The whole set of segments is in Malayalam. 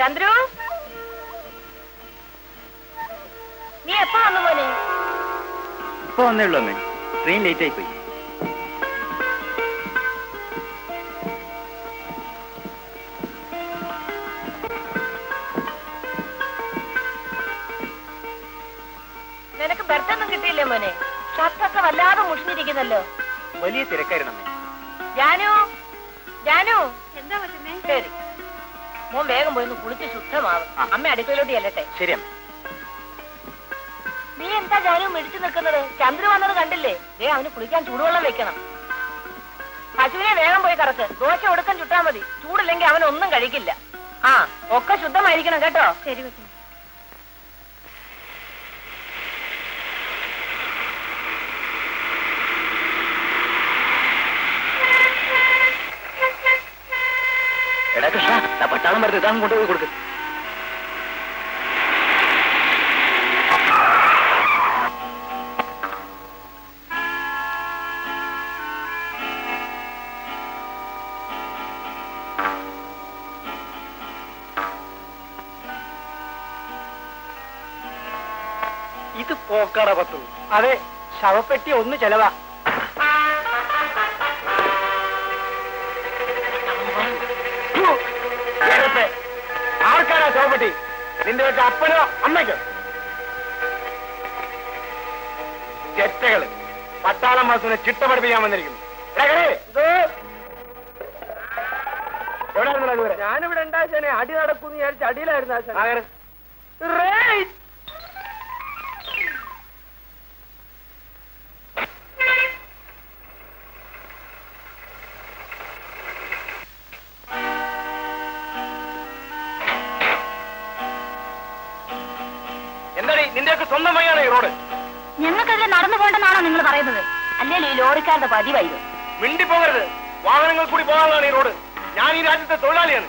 ചന്ദ്രു, നീ എപ്പോ വന്നു മോനെ? ഇപ്പൊ വന്നേ ഉള്ളൂ അമ്മേ. ട്രെയിൻ ലേറ്റ് ആയി പോയി. നിനക്ക് ബർത്തൊന്നും കിട്ടിയില്ലേ മോനെ? ഷർട്ടൊക്കെ വല്ലാതെ മുഷിഞ്ഞിരിക്കുന്നല്ലോ. വലിയ തിരക്കായിരുന്നു അമ്മേ. ജാനു, ജാനു, എന്താ പറ്റുന്നേ? ശരി മോൻ വേഗം പോയി കുളിച്ച് ശുദ്ധമാവും. അമ്മ അടുക്കളയിലോട്ട് ചെല്ലട്ടെ. ശരി അമ്മ. നീ എന്താ ജാനു മിടിച്ചു നിൽക്കുന്നത്? ചന്ദ്രു വന്നത് കണ്ടില്ലേ? ദേ അവന് കുളിക്കാൻ ചൂടുവെള്ളം വെക്കണം. പശുവിനെ വേഗം പോയി കറക്ക്. ദോശ ഒടുക്കം ചുട്ടാ മതി. ചൂടില്ലെങ്കിൽ അവൻ ഒന്നും കഴിക്കില്ല. ആ, ഒക്കെ ശുദ്ധമായിരിക്കണം കേട്ടോ. ശരി പറ്റും. എടാ കൃഷ്ണ, പട്ടാളം വരുന്നത് ഇതാ കൊണ്ടുപോയി കൊടുക്ക്. ഇത് പോക്കാട പത്തു. അതെ, ശവപ്പെട്ടി ഒന്ന് ചെലവാ. ആർക്കാരാ ശവപ്പെട്ടി? നിന്റെ വെച്ച അപ്പനോ അമ്മയ്ക്കോ? ചെറ്റകള് പട്ടാളം മാസത്തിനെ ചിട്ട പഠിപ്പിക്കാൻ വന്നിരിക്കുന്നു. ഞാനിവിടെ ഉണ്ടാശനെ അടി നടക്കൂന്ന് വിചാരിച്ച അടിയിലായിരുന്നു ആശാൻ. എന്താടി നിന്റെയൊക്കെ സ്വന്തം വഴിയാണ് ഈ റോഡ്? ഞങ്ങൾക്കതിലെ നടന്നു പോകണ്ടെന്നാണോ നിങ്ങൾ പറയുന്നത്? അല്ലെങ്കിൽ ഈ ലോറിക്കാരുടെ പതിവായിരുന്നു. മിണ്ടി പോകരുത്. വാഹനങ്ങൾ കൂടി പോകാനുള്ളതാണ് ഈ റോഡ്. ഞാൻ ഈ രാജ്യത്തെ തൊഴിലാളിയാണ്.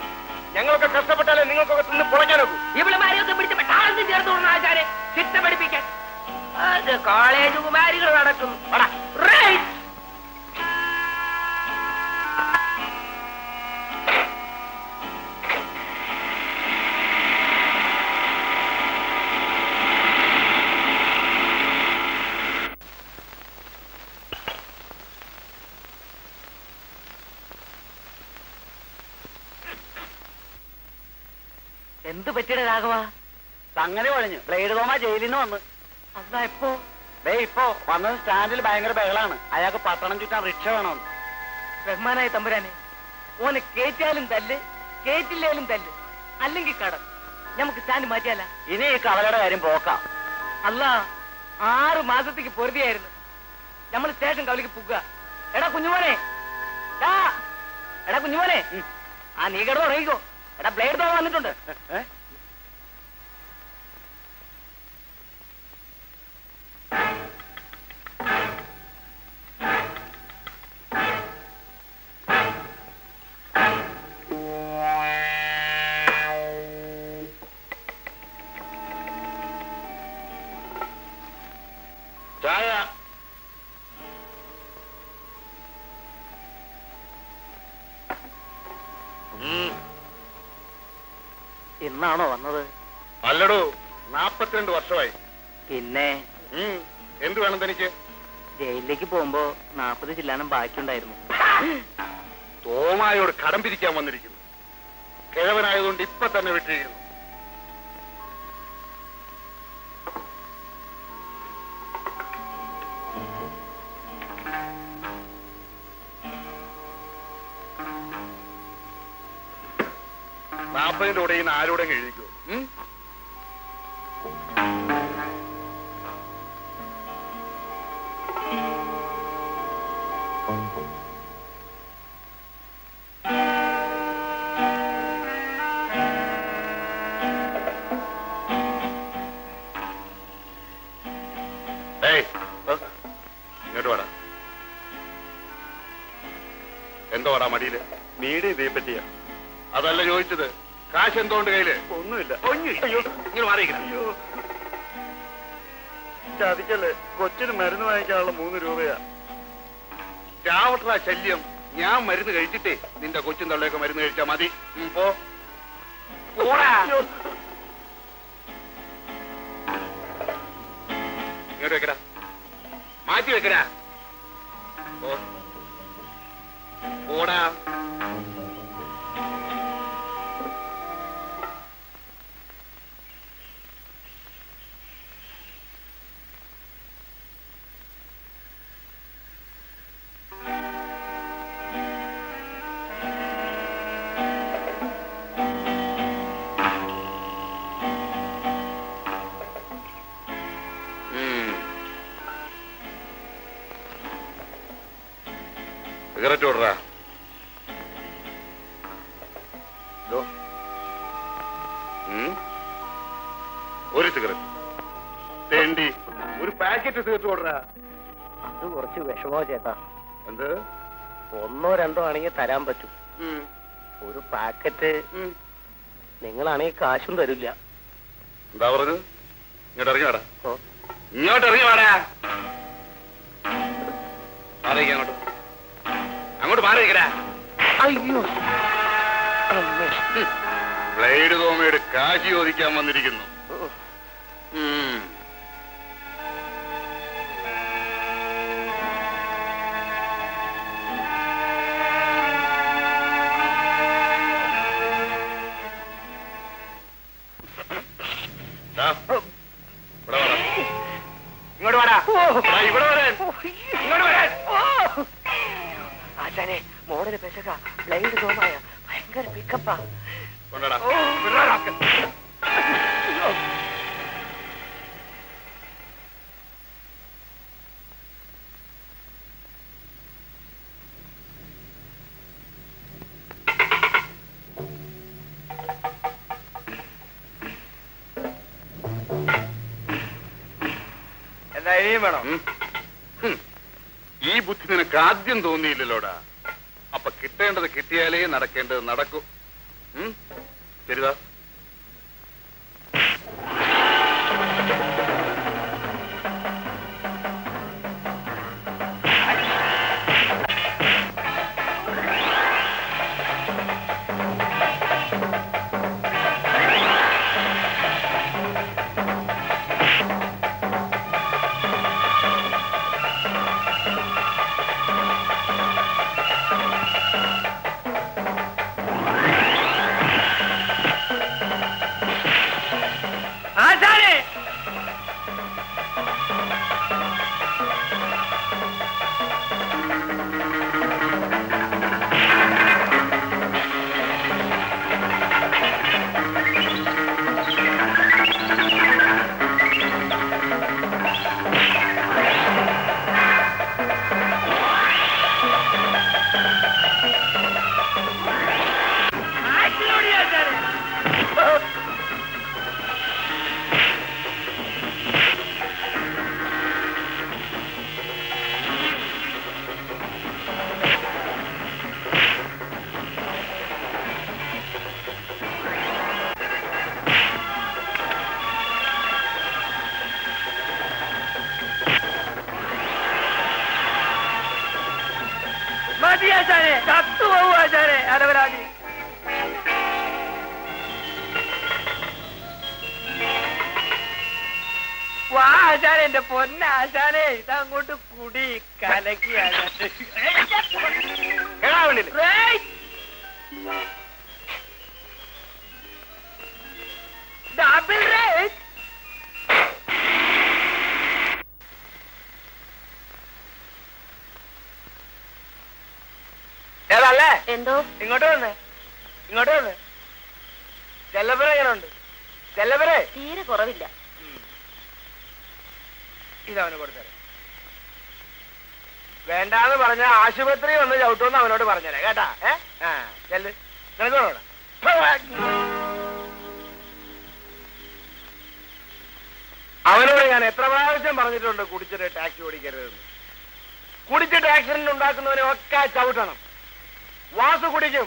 ഞങ്ങളൊക്കെ കഷ്ടപ്പെട്ടാലേ നിങ്ങൾക്കൊക്കെ തിന്ന് പൊളയ്ക്കാനൊക്കൂ. ഇവളുമാരെയൊക്കെ പിടിച്ച് പെട്ടാളത്തിൽ ചേർത്ത് കൊടുക്കണം ആചാരെ ചിട്ട പഠിപ്പിക്കാൻ. അത് കോളേജ് കുമാരികൾ നടക്കുന്നു. എന്ത് പറ്റിയുടെ രാഘവ? അങ്ങനെ കുഴഞ്ഞു. ബ്ലേഡ് തോമ ജയിലിൽ നിന്ന് വന്ന്. അതാ എപ്പോ? ഇപ്പോ വന്നത് സ്റ്റാൻഡിൽ ഭയങ്കര ബഹളാണ്. അയാൾക്ക് പട്ടണം ചുറ്റാൻ റിക്ഷ വേണമെന്ന്. റഹ്മാനായ തമ്പുരാനെ, ഓനെ കേറ്റാലും തല്ല്, കേറ്റില്ലേലും തല്ല്, അല്ലെങ്കിൽ കടം. നമുക്ക് സ്റ്റാൻഡ് മാറ്റിയാല. ഇനി ഈ കവലയുടെ കാര്യം പോക്കാം. അല്ല, 6 മാസത്തേക്ക് പൊറുതിയായിരുന്നു. നമ്മൾ സ്റ്റേഷൻ കവലിക്ക് പുക. എടാ കുഞ്ഞുമോനെ, എടാ കുഞ്ഞുമോനെ, ആ നീ കിടന്ന് ഉറങ്ങിക്കോ. എടാ ബ്ലേഡ് തോമ വന്നിട്ടുണ്ട്. ചായ. ഇന്നാണോ വന്നത്? അല്ലടോ, 42 വർഷമായി. പിന്നെ എന്ത് വേണം തനിക്ക്? ജയിലിലേക്ക് പോകുമ്പോ 40 ചില്ലാനം ബാക്കിയുണ്ടായിരുന്നു. തോമായോട് കടം പിരിക്കാൻ വന്നിരിക്കുന്നു. കിഴവനായതുകൊണ്ട് ഇപ്പൊ തന്നെ വിട്ടിരിക്കുന്നു. നാപ്പതിന്റെ കൂടെ ആരോടെ എഴുതിക്കോ. ഇങ്ങോട്ട് വേടാ. എന്തോ വാടാ മടിയില്? മീഡിയ ഇതേ പറ്റിയാ. അതല്ല ചോദിച്ചത്. കാശ് എന്തോണ്ട് കയ്യില്? ഒന്നുമില്ല. ഇങ്ങനെ മാറിയിരിക്കണം. ചതിക്കല്ലേ, കൊച്ചിന് മരുന്ന് വാങ്ങിക്കാനുള്ള 3 രൂപയാ. ചാവട്ട ശല്യം. ഞാൻ മരുന്ന് കഴിച്ചിട്ടേ നിന്റെ കൊച്ചും തള്ളയൊക്കെ മരുന്ന് കഴിച്ചാ മതി. പോ. വെക്കടാ. ഓടാ. സിഗരറ്റ് ഓടറാ. ഒരു സിഗരറ്റ് തേണ്ടി ഒരു പാക്കറ്റ് സിഗരറ്റ് ഓടറാ. അത് കുറച്ച് വിഷമോ ചേട്ടാ. എന്ത്? 1 or 2 ആണെങ്കിൽ തരാൻ പറ്റും. ഒരു പാക്കറ്റ് നിങ്ങളാണെങ്കിൽ കാശും തരില്ല. എന്താ പറഞ്ഞത്? ഇങ്ങോട്ട് ഇറങ്ങി വാടാ. ഇങ്ങോട്ട് ഇറങ്ങി വാടാ. മാറിയിരിക്ക അങ്ങോട്ട്. അങ്ങോട്ട് മാറിയിരിക്കടാ. അയ്യോ, ബ്ലേഡ് തോമയുടെ കാശി ചോദിക്കാൻ വന്നിരിക്കുന്നു. ഇങ്ങോട്ട് വാടാ. ഇവിടെ വരാൻ. ഇങ്ങോട്ട് വരാൻ. ആശാനെ, മോഡല് പെശക, ബ്ലൈഡ് തോമായ, ഭയങ്കര പിക്കപ്പാ. കൊണ്ടടാ. എന്താ ഇനിയും വേണം? ഈ ബുദ്ധി നിനക്ക് ആദ്യം തോന്നിയില്ലല്ലോടാ. അപ്പൊ കിട്ടേണ്ടത് കിട്ടിയാലേ നടക്കേണ്ടത് നടക്കൂ. ശരിതാ. ആശാനെ, ചത്തുപോകും ആശാനെ, അലവരാതി. വാ ആശാനെ, എന്റെ പൊന്നാശാനെ, ഇതങ്ങോട്ട് കുടി കലക്കി ആശാനെ. Double rate. ഏതല്ലേ? എന്തോ? ഇങ്ങോട്ട് വന്നേ, ഇങ്ങോട്ട് വന്നേ. ചെല്ലപ്പുര എങ്ങനെയുണ്ട്? ചെല്ലപ്പുര തീരെ കുറവില്ല. ഇതവന് കൊടുത്തരാം. വേണ്ടാന്ന് പറഞ്ഞ ആശുപത്രി ഒന്ന് ചവിട്ടുമെന്ന് അവനോട് പറഞ്ഞേരാ കേട്ടാ. ചെല്ല്, നിനക്ക് വേണം. അവനോട് ഞാൻ എത്ര പ്രാവശ്യം പറഞ്ഞിട്ടുണ്ട് കുടിച്ചിട്ട് ടാക്സി ഓടിക്കരുതെന്ന്. കുടിച്ചിട്ട് ആക്സിഡന്റ് ഉണ്ടാക്കുന്നവനെ ഒക്കെ ചവിട്ടണം. വാസു കുടിക്കും,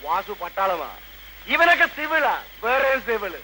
വാസു പട്ടാളമാ. ഇവനൊക്കെ സിവിളാ, വേറെ സിവിള്.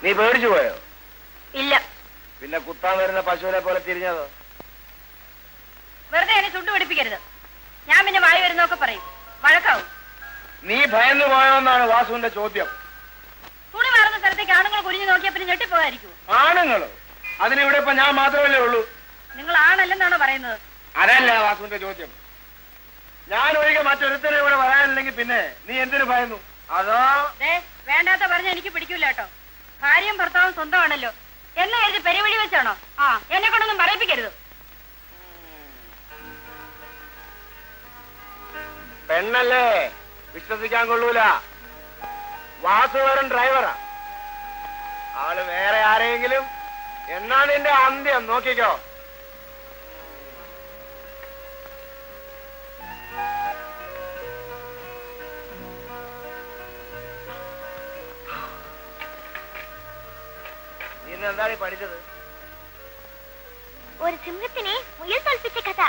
നീ പേടിച്ചു പോയോ? ഇല്ല. പിന്നെ കുത്താൻ വരുന്ന പശുവിനെ പോലെ തിരിഞ്ഞതോ? വെറുതെ എന്നെ ചുണ്ടു പിടിപ്പിക്കരുത്. ഞാൻ പിന്നെ വായി വരുന്നൊക്കെ പറയും, വഴക്കാവും. നീ ഭയന്നു പോയോന്നാണ് വാസുവിന്റെ ചോദ്യം. തുണി മാറുന്ന സ്ഥലത്തേക്ക് ആണുങ്ങൾ കുനിഞ്ഞു നോക്കിയാ പിന്നെ ഞെട്ടിപ്പോകായിരിക്കും. ആണുങ്ങളോ? അതിനിവിടെ ഇപ്പൊ ഞാൻ മാത്രമല്ലേ ഉള്ളൂ. നിങ്ങൾ ആണല്ലെന്നാണോ പറയുന്നത്? അതല്ല വാസുവിന്റെ ചോദ്യം. ഞാൻ ഒഴികെ മറ്റൊരുത്തനെ ഇവിടെ വരാനില്ലെങ്കിൽ പിന്നെ നീ എന്തിനു ഭയന്നു? അതോ വേണ്ടാത്ത പറഞ്ഞ എനിക്ക് പിടിക്കൂല കേട്ടോ. ഭാര്യയും ഭർത്താവും സ്വന്തമാണല്ലോ എന്ന് കരുതി പെരുവഴി വെച്ചാണോ? എന്നെ കൊണ്ടൊന്നും പറയിപ്പിക്കരുത്. പെണ്ണല്ലേ, വിശ്വസിക്കാൻ കൊള്ളൂല. വാസു വെറും ഡ്രൈവറാ. അവള് വേറെ ആരെങ്കിലും എന്നാ നിന്റെ അന്ത്യം നോക്കിക്കോ. നീ എന്താണ് പഠിച്ചത്? ഒരു സിംഹത്തിനെ മുയൽ തോൽപ്പിച്ച കഥ.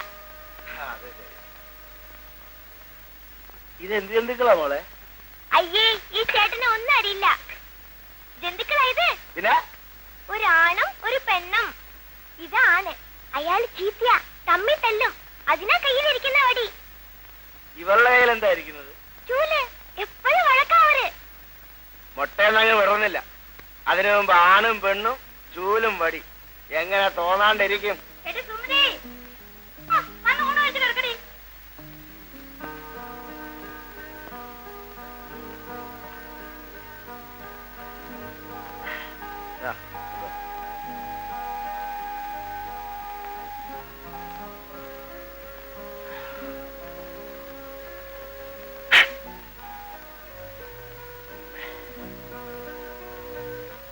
അതെ ശരി. ഇത് എന്ത് ജന്തുക്കളാ മോളെ? അയ്യേ, ഈ ചേട്ടനെ ഒന്നും അറിയില്ല. ജന്തുക്കളായത് പിന്നെ ഒരാണും ഒരു പെണ്ണും. ഇതാണ് അയാൾ ചീത്തയാ, തമ്മിൽ തല്ലും. അതിനാ കയ്യിലിരിക്കുന്ന വടി. ഇവളുടെ കയ്യിൽ എന്താ ഇരിക്കുന്നത്? ചൂല്. എപ്പോഴും വഴക്കാവര്. മുട്ടയെന്നങ്ങ് വിടുന്നില്ല. അതിനു മുമ്പ് ആണും പെണ്ണും ചൂലും വടി. എങ്ങനെ തോന്നാണ്ടിരിക്കും?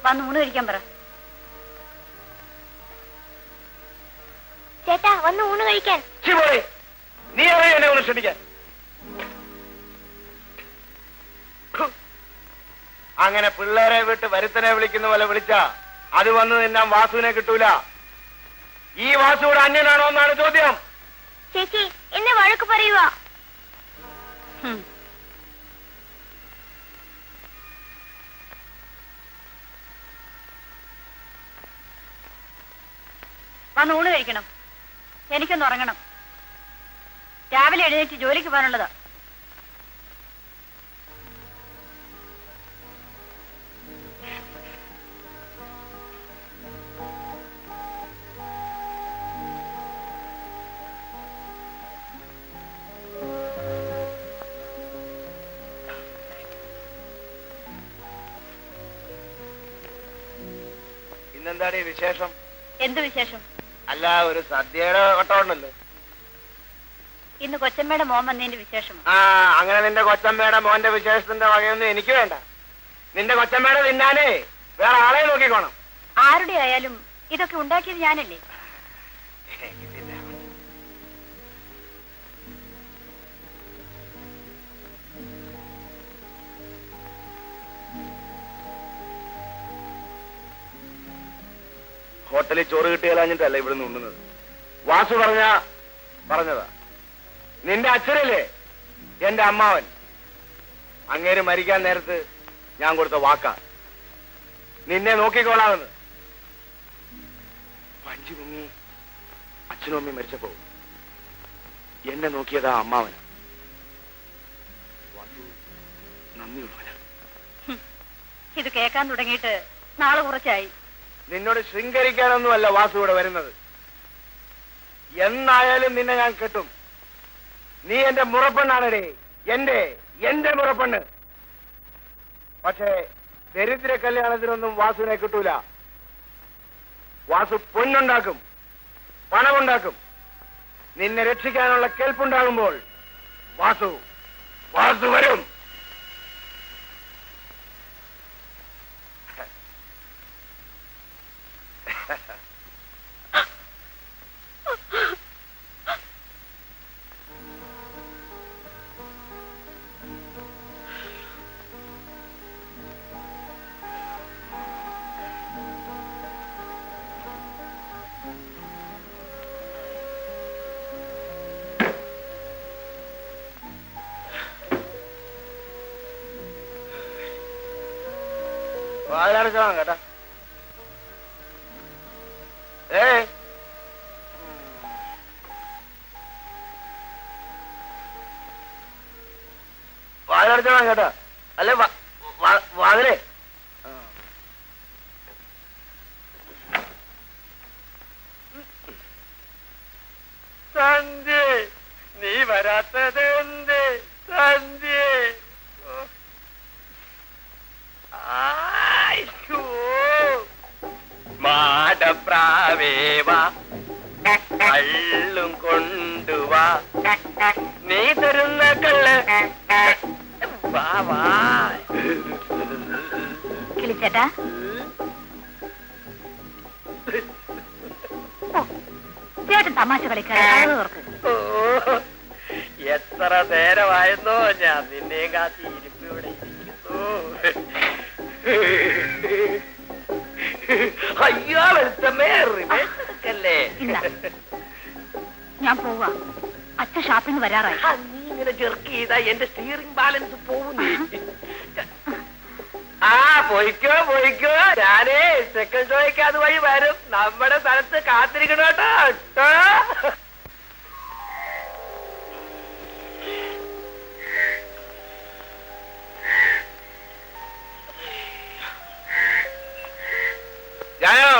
വന്ന് ഊണ് കഴിക്കാൻ പറ. ചേട്ടാ, വന്ന് ഊണ് കഴിക്കാൻ. നീ അറിയോ എന്നെ ഒന്ന് ക്ഷണിക്കാൻ? അങ്ങനെ പിള്ളേരെ വിട്ട് വരുത്തനെ വിളിക്കുന്ന പോലെ വിളിച്ചാ അത് വന്ന് നിന്നാൻ വാസുവിനെ കിട്ടൂല. ഈ വാസുവിടെ അന്യനാണോ എന്നാണ് ചോദ്യം. ചേച്ചി, എന്നെ വഴക്ക് പറയുക. വന്ന് ഊണ് കഴിക്കണം. എനിക്കൊന്ന് ഉറങ്ങണം. രാവിലെ എഴുന്നേറ്റ് ജോലിക്ക് പോകാനുള്ളതാ. ഇന്നെന്താടി വിശേഷം? എന്ത് വിശേഷം? അല്ല, ഒരു സദ്യയുടെ വട്ടമുണ്ടല്ലോ. ഇന്ന് കൊച്ചമ്മയുടെ മോൻ വന്നതിന്റെ വിശേഷം. അങ്ങനെ നിന്റെ കൊച്ചമ്മയുടെ മോന്റെ വിശേഷത്തിന്റെ വകയൊന്നും എനിക്ക് വേണ്ട. നിന്റെ കൊച്ചമ്മയുടെ തിന്നാനേ വേറെ ആളെ നോക്കിക്കോണം. ആരുടെ ആയാലും ഇതൊക്കെ ഉണ്ടാക്കിയത് ഞാനല്ലേ. ഹോട്ടലിൽ ചോറ് കിട്ടിയാലഞ്ഞിട്ടല്ല ഇവിടുന്ന് ഉണ്ണുന്നത്. വാസു പറഞ്ഞതാ. നിന്റെ അച്ഛനല്ലേ എന്റെ അമ്മാവൻ. അങ്ങേര് മരിക്കാൻ നേരത്ത് ഞാൻ കൊടുത്ത വാക്കാ, നിന്നെ നോക്കിക്കോളാമെന്ന്. വഞ്ചി മുങ്ങി അച്ഛനും അമ്മയും മരിച്ചപ്പോ എന്നെ നോക്കിയതാ അമ്മാവൻ. വാസു നന്ദിയുള്ളവനാ. ഇത് കേൾക്കാൻ തുടങ്ങിയിട്ട് നാളെ കുറച്ചായി. നിന്നോട് ശൃംഗരിക്കാനൊന്നുമല്ല വാസു ഇവിടെ വരുന്നത്. എന്നായാലും നിന്നെ ഞാൻ കെട്ടും. നീ എന്റെ മുറപ്പെണ്ണാണേ, എന്റെ മുറപ്പെണ്ണ്. പക്ഷേ ദരിദ്ര കല്യാണത്തിനൊന്നും വാസുവിനെ കിട്ടൂല. വാസു പൊന്നുണ്ടാക്കും, പണമുണ്ടാക്കും. നിന്നെ രക്ഷിക്കാനുള്ള കെൽപ്പുണ്ടാകുമ്പോൾ വാസു വരും. വാഴ കേട്ടാ. വാതിലടച്ചോളാം കേട്ടോ. അല്ലെ വാതിലേ സന്ധ്യ, നീ വരാത്തത് എന്ത് സന്ധ്യ? മാടപ്രാവേവാ കള്ളും കൊണ്ടുവാ, നീ തരുന്ന കള്ള് വാ വാ. കിളിച്ചേട്ടാ, ചേട്ടൻ തമാശ കളിക്കാൻ ഓർക്ക്. ഓ, എത്ര നേരമായിരുന്നോ ഞാൻ നിന്നെ കാത്തി ഇരിപ്പ് ഇവിടെ ഇരിക്കുന്നു. അയ്യോ വെളുത്തമ്മേ, റിവേഴ്സല്ലേ? ഞാൻ പോവാ, അച്ഛൻ ഷാപ്പിംഗ് വരാറായി. നീ ഇങ്ങനെ ചെറുക്ക് ചെയ്താ എന്റെ സ്റ്റിയറിംഗ് ബാലൻസ് പോകുന്നു. ആ പോയിക്കോ പോയിക്കോ, ഞാനേ സെക്കൻഡ് ഷോയ്ക്ക് അതുവഴി വരും. നമ്മുടെ സ്ഥലത്ത് കാത്തിരിക്കണം കേട്ടോ. ഞാനോ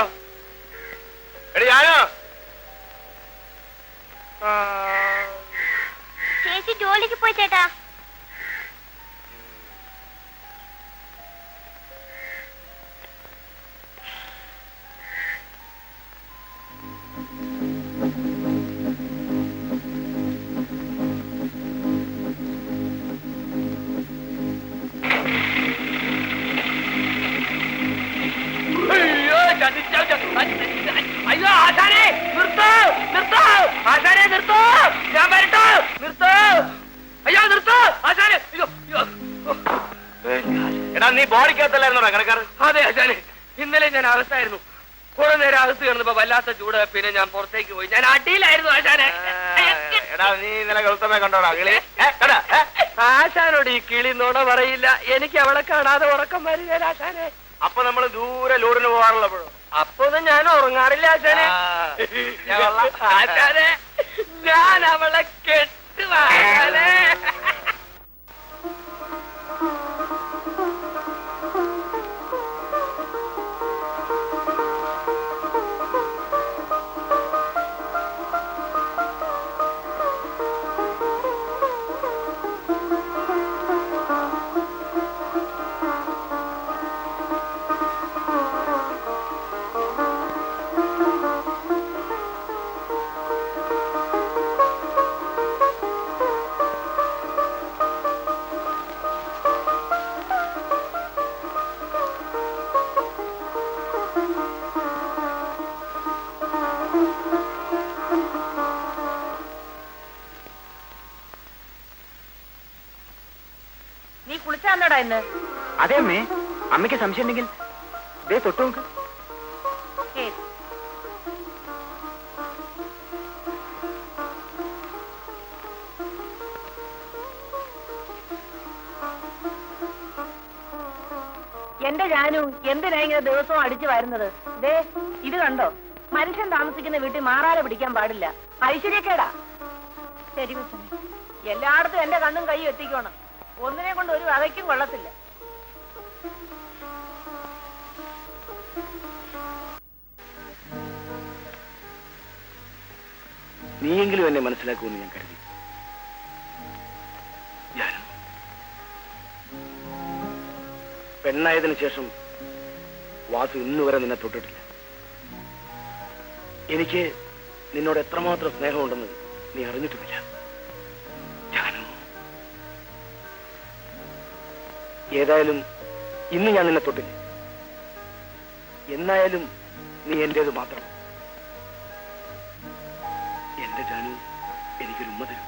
എടി ഞാനോ? ചേച്ചി ജോലിക്ക് പോയി ചേട്ടാ. അയ്യോ ആശാനെ നിർത്തോ നിർത്തോ, ആശാനെ നിർത്തോ, ഞാൻ വരട്ടോ, നിർത്തോ, അയ്യോ നിർത്തോ ആശാനെ. അയ്യോ എടാ, നീ ബോഡിക്കകത്തല്ലായിരുന്നോടാ കിടക്കാറ്? അതെ ആശാനെ, ഇന്നലെ ഞാൻ അകത്തായിരുന്നു. കുറെ നേരം അകത്ത് കിടന്നപ്പോ വല്ലാത്ത ചൂട്, പിന്നെ ഞാൻ പുറത്തേക്ക് പോയി. ഞാൻ അടിയിലായിരുന്നു ആശാനെ. എടാ, നീ ഇന്നലെ ഗൗതമെ കണ്ടോടാ കിളി? ആശാനോട് ഈ കിളി നുണ പറയില്ല. എനിക്ക് അവളെ കാണാതെ ഉറക്കം വരികയില്ല ആശാനെ. അപ്പൊ നമ്മള് ദൂരെ ലോഡിന് പോകാറുള്ളപ്പോഴോ? അപ്പൊ ഞാൻ ഉറങ്ങാറില്ല ആശാനെ. ആശാനെ, ഞാൻ അവളെ കെട്ടുവാശാനെ. നീ കുളിച്ചാന്നോടാ ഇന്ന്? അതെ അമ്മേ, അമ്മയ്ക്ക് സംശയം ഉണ്ടെങ്കിൽ ദേ തൊട്ടു നോക്ക്. എന്റെ ജാനു, എന്തിനാ ഇങ്ങനെ ദിവസവും അടിച്ചു വരുന്നത്? ദേ ഇത് കണ്ടോ, മനുഷ്യൻ താമസിക്കുന്ന വീട്ടിൽ മാറാല പിടിക്കാൻ പാടില്ല. ഐശ്വര്യക്കേടാ. ശരി വെച്ചേ. എല്ലായിടത്തും എന്റെ കണ്ണും കൈയും എത്തിക്കണം. ഒന്നിനെ കൊണ്ട് ഒരു വകയ്ക്കും കൊള്ളത്തില്ല. നീയെങ്കിലും എന്നെ മനസ്സിലാക്കുമെന്ന് ഞാൻ കരുതി. പെണ്ണായതിനു ശേഷം വാസു ഇന്നുവരെ നിന്നെ തൊട്ടിട്ടില്ല. എനിക്ക് നിന്നോട് എത്രമാത്രം സ്നേഹമുണ്ടെന്ന് നീ അറിഞ്ഞിട്ടുമില്ല. ഏതായാലും ഇന്ന് ഞാൻ നിന്നെ തൊട്ടില്ല. എന്നായാലും നീ എന്റേത് മാത്രം. എന്റെ ജാനു, എനിക്കൊരു ഉമ്മ തരൂ.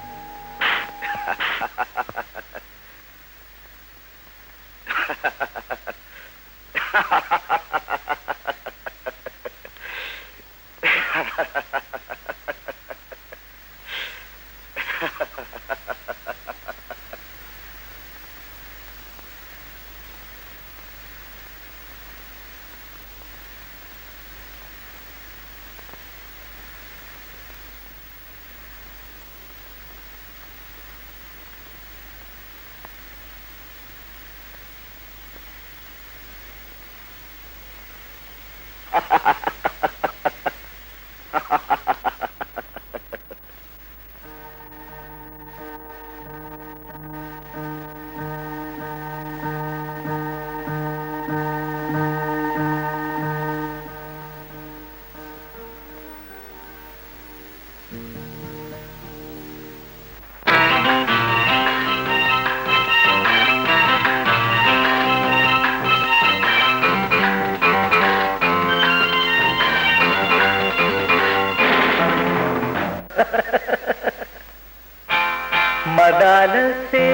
मदालसे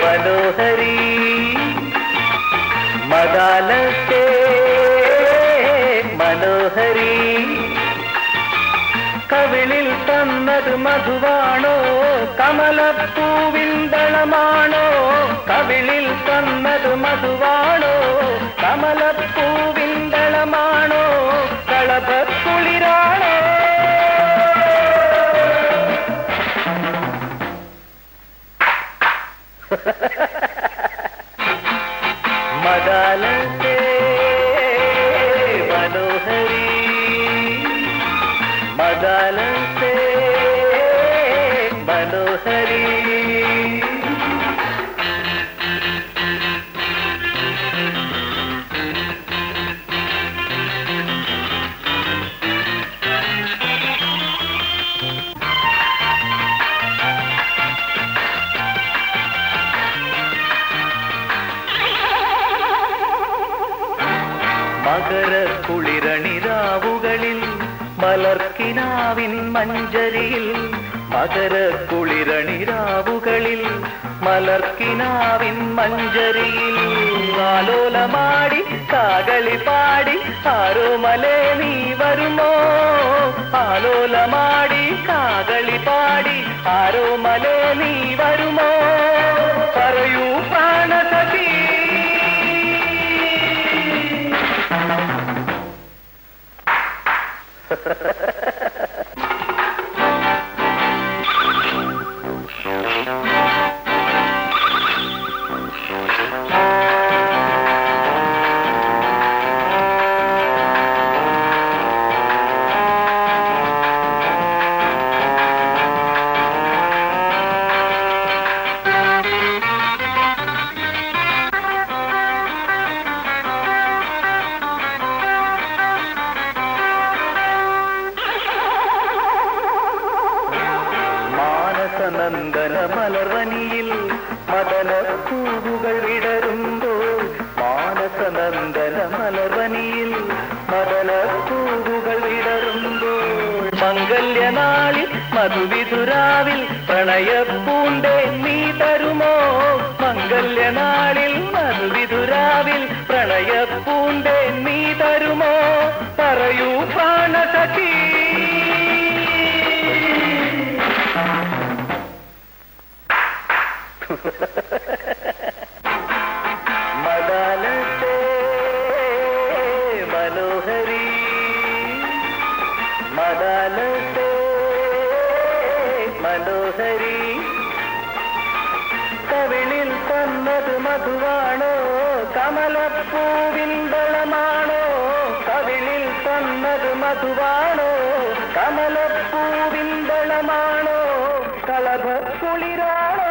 मनोहरी मदालसे मनोहरी കവിളിൽ തന്നത് മധുവാണോ കമലപ്പൂവിന്തളമാണോ കവിളിൽ തന്നത് മധുവാണോ കമലപ്പൂവിന്തളമാണോ കളഭക്കുളിരാണോ मदालसे मनोहरी मदालसे मनोहरी മകര കുളിരണിരാവുകളിൽ മലർക്കിനാവിൻ മഞ്ചരിയിൽ മകര കുളിരണിരാവുകളിൽ മലർക്കിനാവിൻ മഞ്ചരിയിൽ ആലോലമാടി കാകളി പാടി ആരോമലേ നീ വരുമോ ആലോലമാടി കാകളി പാടി ആരോമലേ നീ വരുമോ പറയൂ പ്രാണസഖി നന്ദന മലർവനിയിൽ മദന പൂവുകൾ വിടരുമ്പോൾ മാനസനന്ദന മലർവനിയിൽ മദന പൂവുകൾ വിടരുമ്പോൾ മംഗല്യനാളിൽ മധുവിധുരാവിൽ പ്രണയപ്പൂണ്ടേ നീ തരുമോ മംഗല്യനാളിൽ മധുവിധുരാവിൽ പ്രണയപ്പൂണ്ടേ നീ തരുമോ പറയൂ പ്രാണസഖി मदालसे मनोहरी मदालसे मनोहरी കവിളിൽ തന്നത് മധുവാണോ കമലപ്പൂവിന്തളമാണോ കവിളിൽ തന്നത് മധുവാണോ കമലപ്പൂവിന്തളമാണോ കളഭക്കുളിരാണോ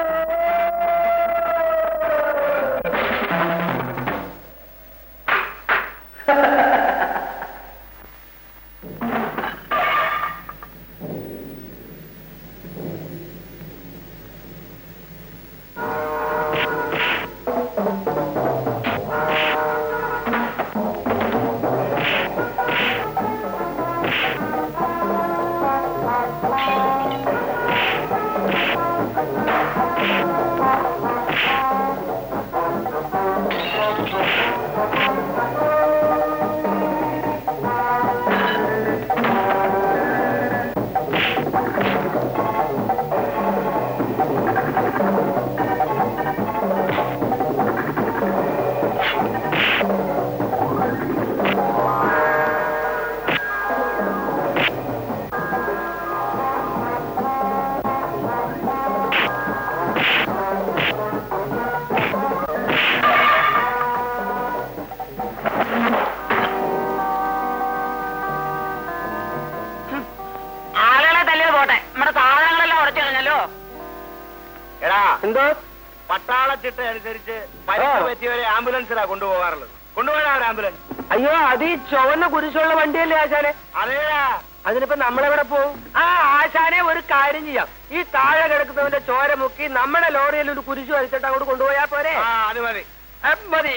എടാ എന്തോ പട്ടാള ചിട്ട അനുസരിച്ച് പരിക്ക് പറ്റിയവരെ ആംബുലൻസിലാ കൊണ്ടുപോകാറുള്ളത്. കൊണ്ടുപോകാൻ ഒരു ആംബുലൻസ്. അയ്യോ അത് ഈ ചുവന്ന കുരിശുള്ള വണ്ടിയല്ലേ ആശാനെ? അതേടാ. അതിനിപ്പോ നമ്മളെവിടെ പോവും? ആശാനെ ഒരു കാര്യം ചെയ്യാം, ഈ താഴെ കിടക്കുന്നവന്റെ ചോര മുക്കി നമ്മുടെ ലോറിയിൽ ഒരു കുരിശു വലിച്ചിട്ട് അങ്ങോട്ട് കൊണ്ടുപോയാ പോരെ? അത് മതി. മതി.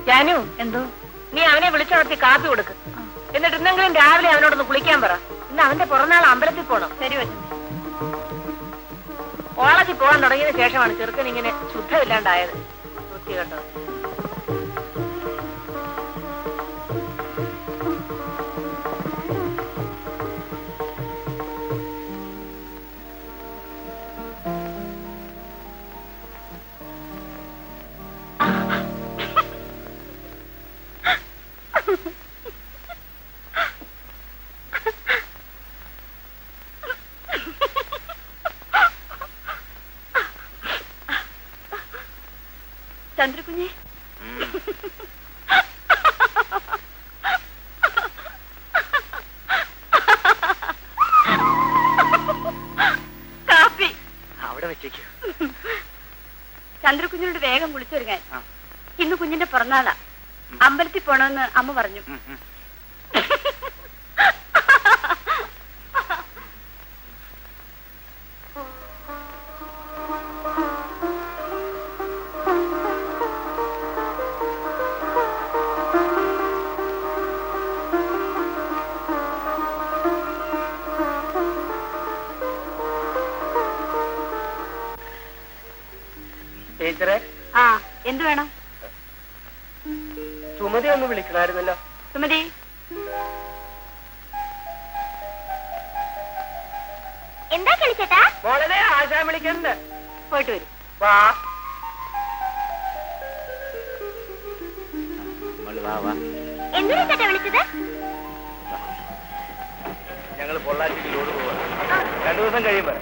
ജാനു, എന്തോ നീ അവനെ വിളിച്ചുണർത്തി കാപ്പി കൊടുക്ക്. എന്നിട്ട് ഇന്നെങ്കിലും രാവിലെ അവനോടൊന്ന് കുളിക്കാൻ പറ. ഇന്ന് അവന്റെ പുറന്നാൾ അമ്പലത്തിൽ പോണം. ശരി വെച്ചു. കോളേജിൽ പോകാൻ തുടങ്ങിയതിന് ശേഷമാണ് ചെറുക്കൻ ഇങ്ങനെ ശുദ്ധമില്ലാണ്ടായത്. വൃത്തി കേട്ടോ. ചന്ദ്രകുഞ്ഞെ, കാപ്പി അവിടെ വെച്ചേക്കോ. ചന്ദ്രകുഞ്ഞിനോട് വേഗം വിളിച്ചൊരുങ്ങാൻ. ഇന്ന് കുഞ്ഞിന്റെ പിറന്നാളാ. അമ്പലത്തിൽ പോണമെന്ന് അമ്മ പറഞ്ഞു. ടീച്ചറെ, എന്ത് വേണം? സുമതി ഒന്ന് വിളിക്കണമായിരുന്നല്ലോ. സുമതി, എന്താ കളിച്ചേട്ടാ? മോളെ ആശാൻ വിളിക്കണ്ട്. പോയിട്ട് വരും. വാ. എന്തിനാ ചേട്ടാ വിളിച്ചത്? ഞങ്ങൾ പൊള്ളാച്ചിക്ക് ലോഡ് പോവാ. 2 ദിവസം കഴിയുമ്പോ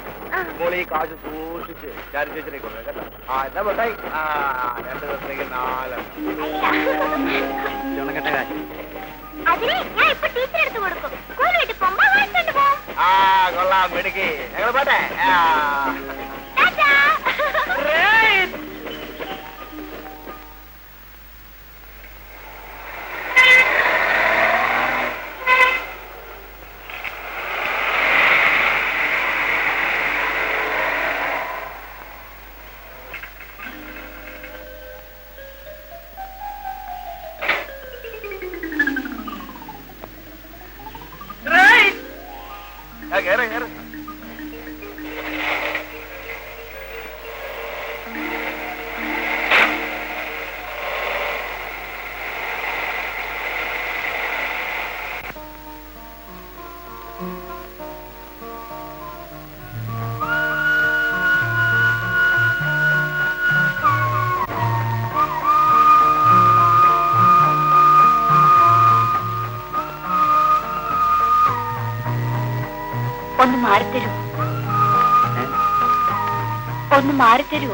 മോളി ഈ കാശ് സൂക്ഷിച്ച് ചാരിച്ചേച്ചിനെ കൊണ്ടുവരാം കേട്ടോ. എന്നാ പൊട്ടായി. 2 ദിവസത്തേക്ക് 4. അതിന് ഞാൻ ഇപ്പൊ ടീച്ചർ എടുത്ത് കൊടുക്കും. സ്കൂൾ വീട്ടിൽ പോകുമ്പോ വാങ്ങിക്കൊണ്ട് പോകും. കൊള്ളാം മിടുക്കി. ഞങ്ങൾ പോട്ടെ. കേറ് കേറ്. ഒന്ന് മാറിത്തരൂ, ഒന്ന് മാറിത്തരൂ.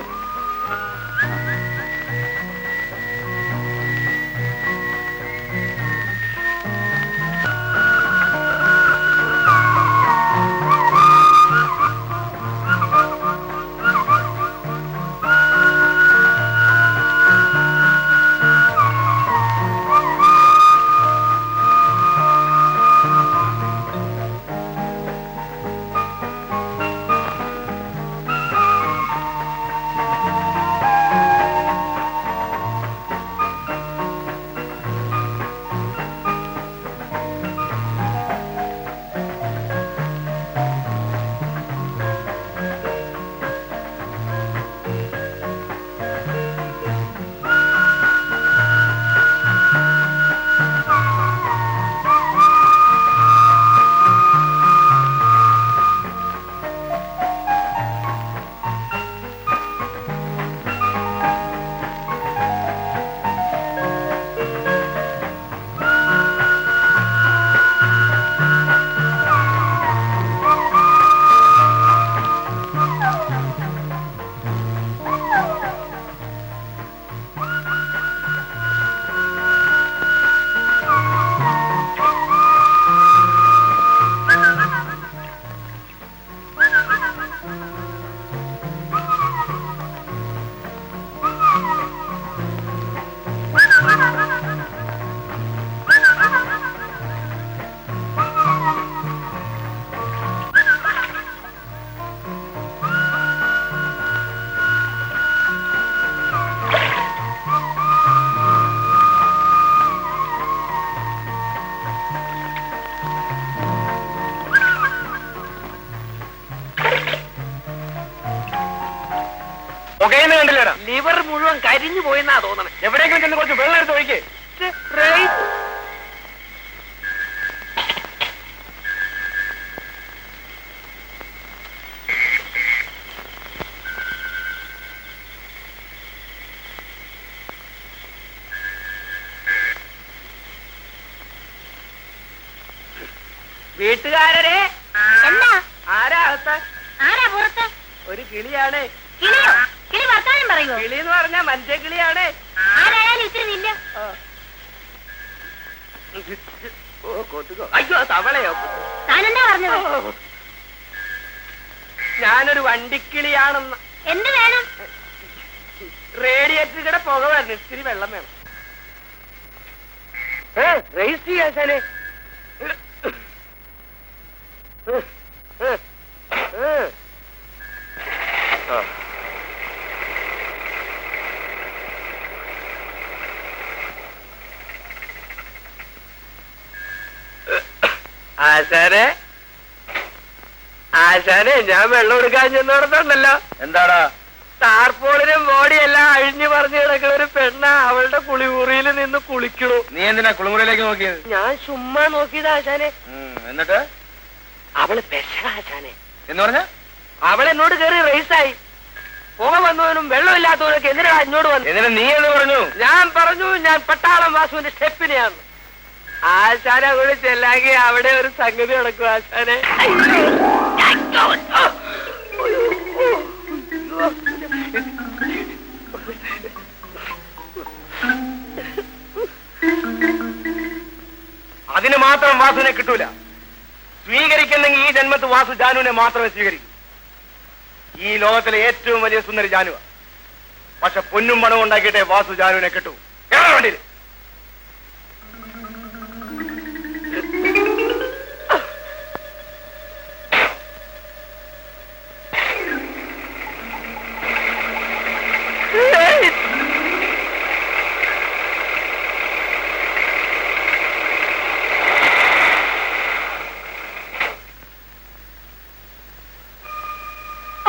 പുകയെന്ന് കണ്ടില്ലടാ. ലിവർ മുഴുവൻ കരിഞ്ഞു പോയെന്നാ തോന്നണേ. എവിടെയെങ്കിലും ചെന്ന് കുറച്ച് വെള്ളം എടുത്ത് ഒഴിക്കേ. വീട്ടുകാരെ എന്താ ആരാ അകത്ത്? ആരാ പുറത്ത്? ഒരു കിളിയാണ്. കിളിയോ? കിളി വർത്താനം പറയുമോ? കിളി എന്ന് പറഞ്ഞാ മനുഷ്യ കിളിയാണ്. ആരായാലും ഇത്തിരി നില്ല. ഓ കൊതുകോ? അയ്യോ തവളയോ? താനെന്താ പറഞ്ഞത്? ഞാനൊരു വണ്ടിക്കിളിയാണെന്ന്. എന്ത് വേണം? റേഡിയേറ്ററുടെ പുക വരണം, ഇത്തിരി വെള്ളം വേണം. റേസ് ചെയ്യാശാനെ. ആശാനെ ആശാനെ, ഞാൻ വെള്ളം എടുക്കാൻ ചെന്നോടത്തുണ്ടല്ലോ. എന്താടാ? ടാർപോളിനും ബോഡിയെല്ലാം അഴിഞ്ഞു പറഞ്ഞു കിടക്കുന്ന ഒരു പെണ്ണ അവളുടെ കുളിമുറിയിൽ നിന്ന് കുളിക്കണു. നീ എന്തിനാ കുളിമുറിയിലേക്ക് നോക്കിയത്? ഞാൻ ചുമ്മാ നോക്കിയത് ആശാനെ. എന്നിട്ട് അവള് പെശക ആശാനെ. എന്ന് പറഞ്ഞ അവൾ എന്നോട് കയറി റേസായി. പുക വന്നവനും വെള്ളമില്ലാത്തവനൊക്കെ എന്തിനാ എന്നോട് വന്നു? എന്നിട്ട് നീ എന്ന് പറഞ്ഞു? ഞാൻ പറഞ്ഞു ഞാൻ പട്ടാളം വാസുവിന്റെ സ്റ്റെപ്പിനെയാണ്. ആശാനെ കൂടെ ചെല്ലാങ്കി അവിടെ ഒരു സംഗതി നടക്കും ആശാനെ. അതിന് മാത്രം വാസുവിനെ കിട്ടൂല. സ്വീകരിക്കുന്നെങ്കിൽ ഈ ജന്മത്ത് വാസു ജാനുവിനെ മാത്രമേ സ്വീകരിക്കൂ. ഈ ലോകത്തിലെ ഏറ്റവും വലിയ സുന്ദരി ജാനുവ. പക്ഷെ പൊന്നും പണവും ഉണ്ടാക്കിയിട്ടേ വാസു ജാനുവിനെ കിട്ടൂ. കേറാൻ വേണ്ടി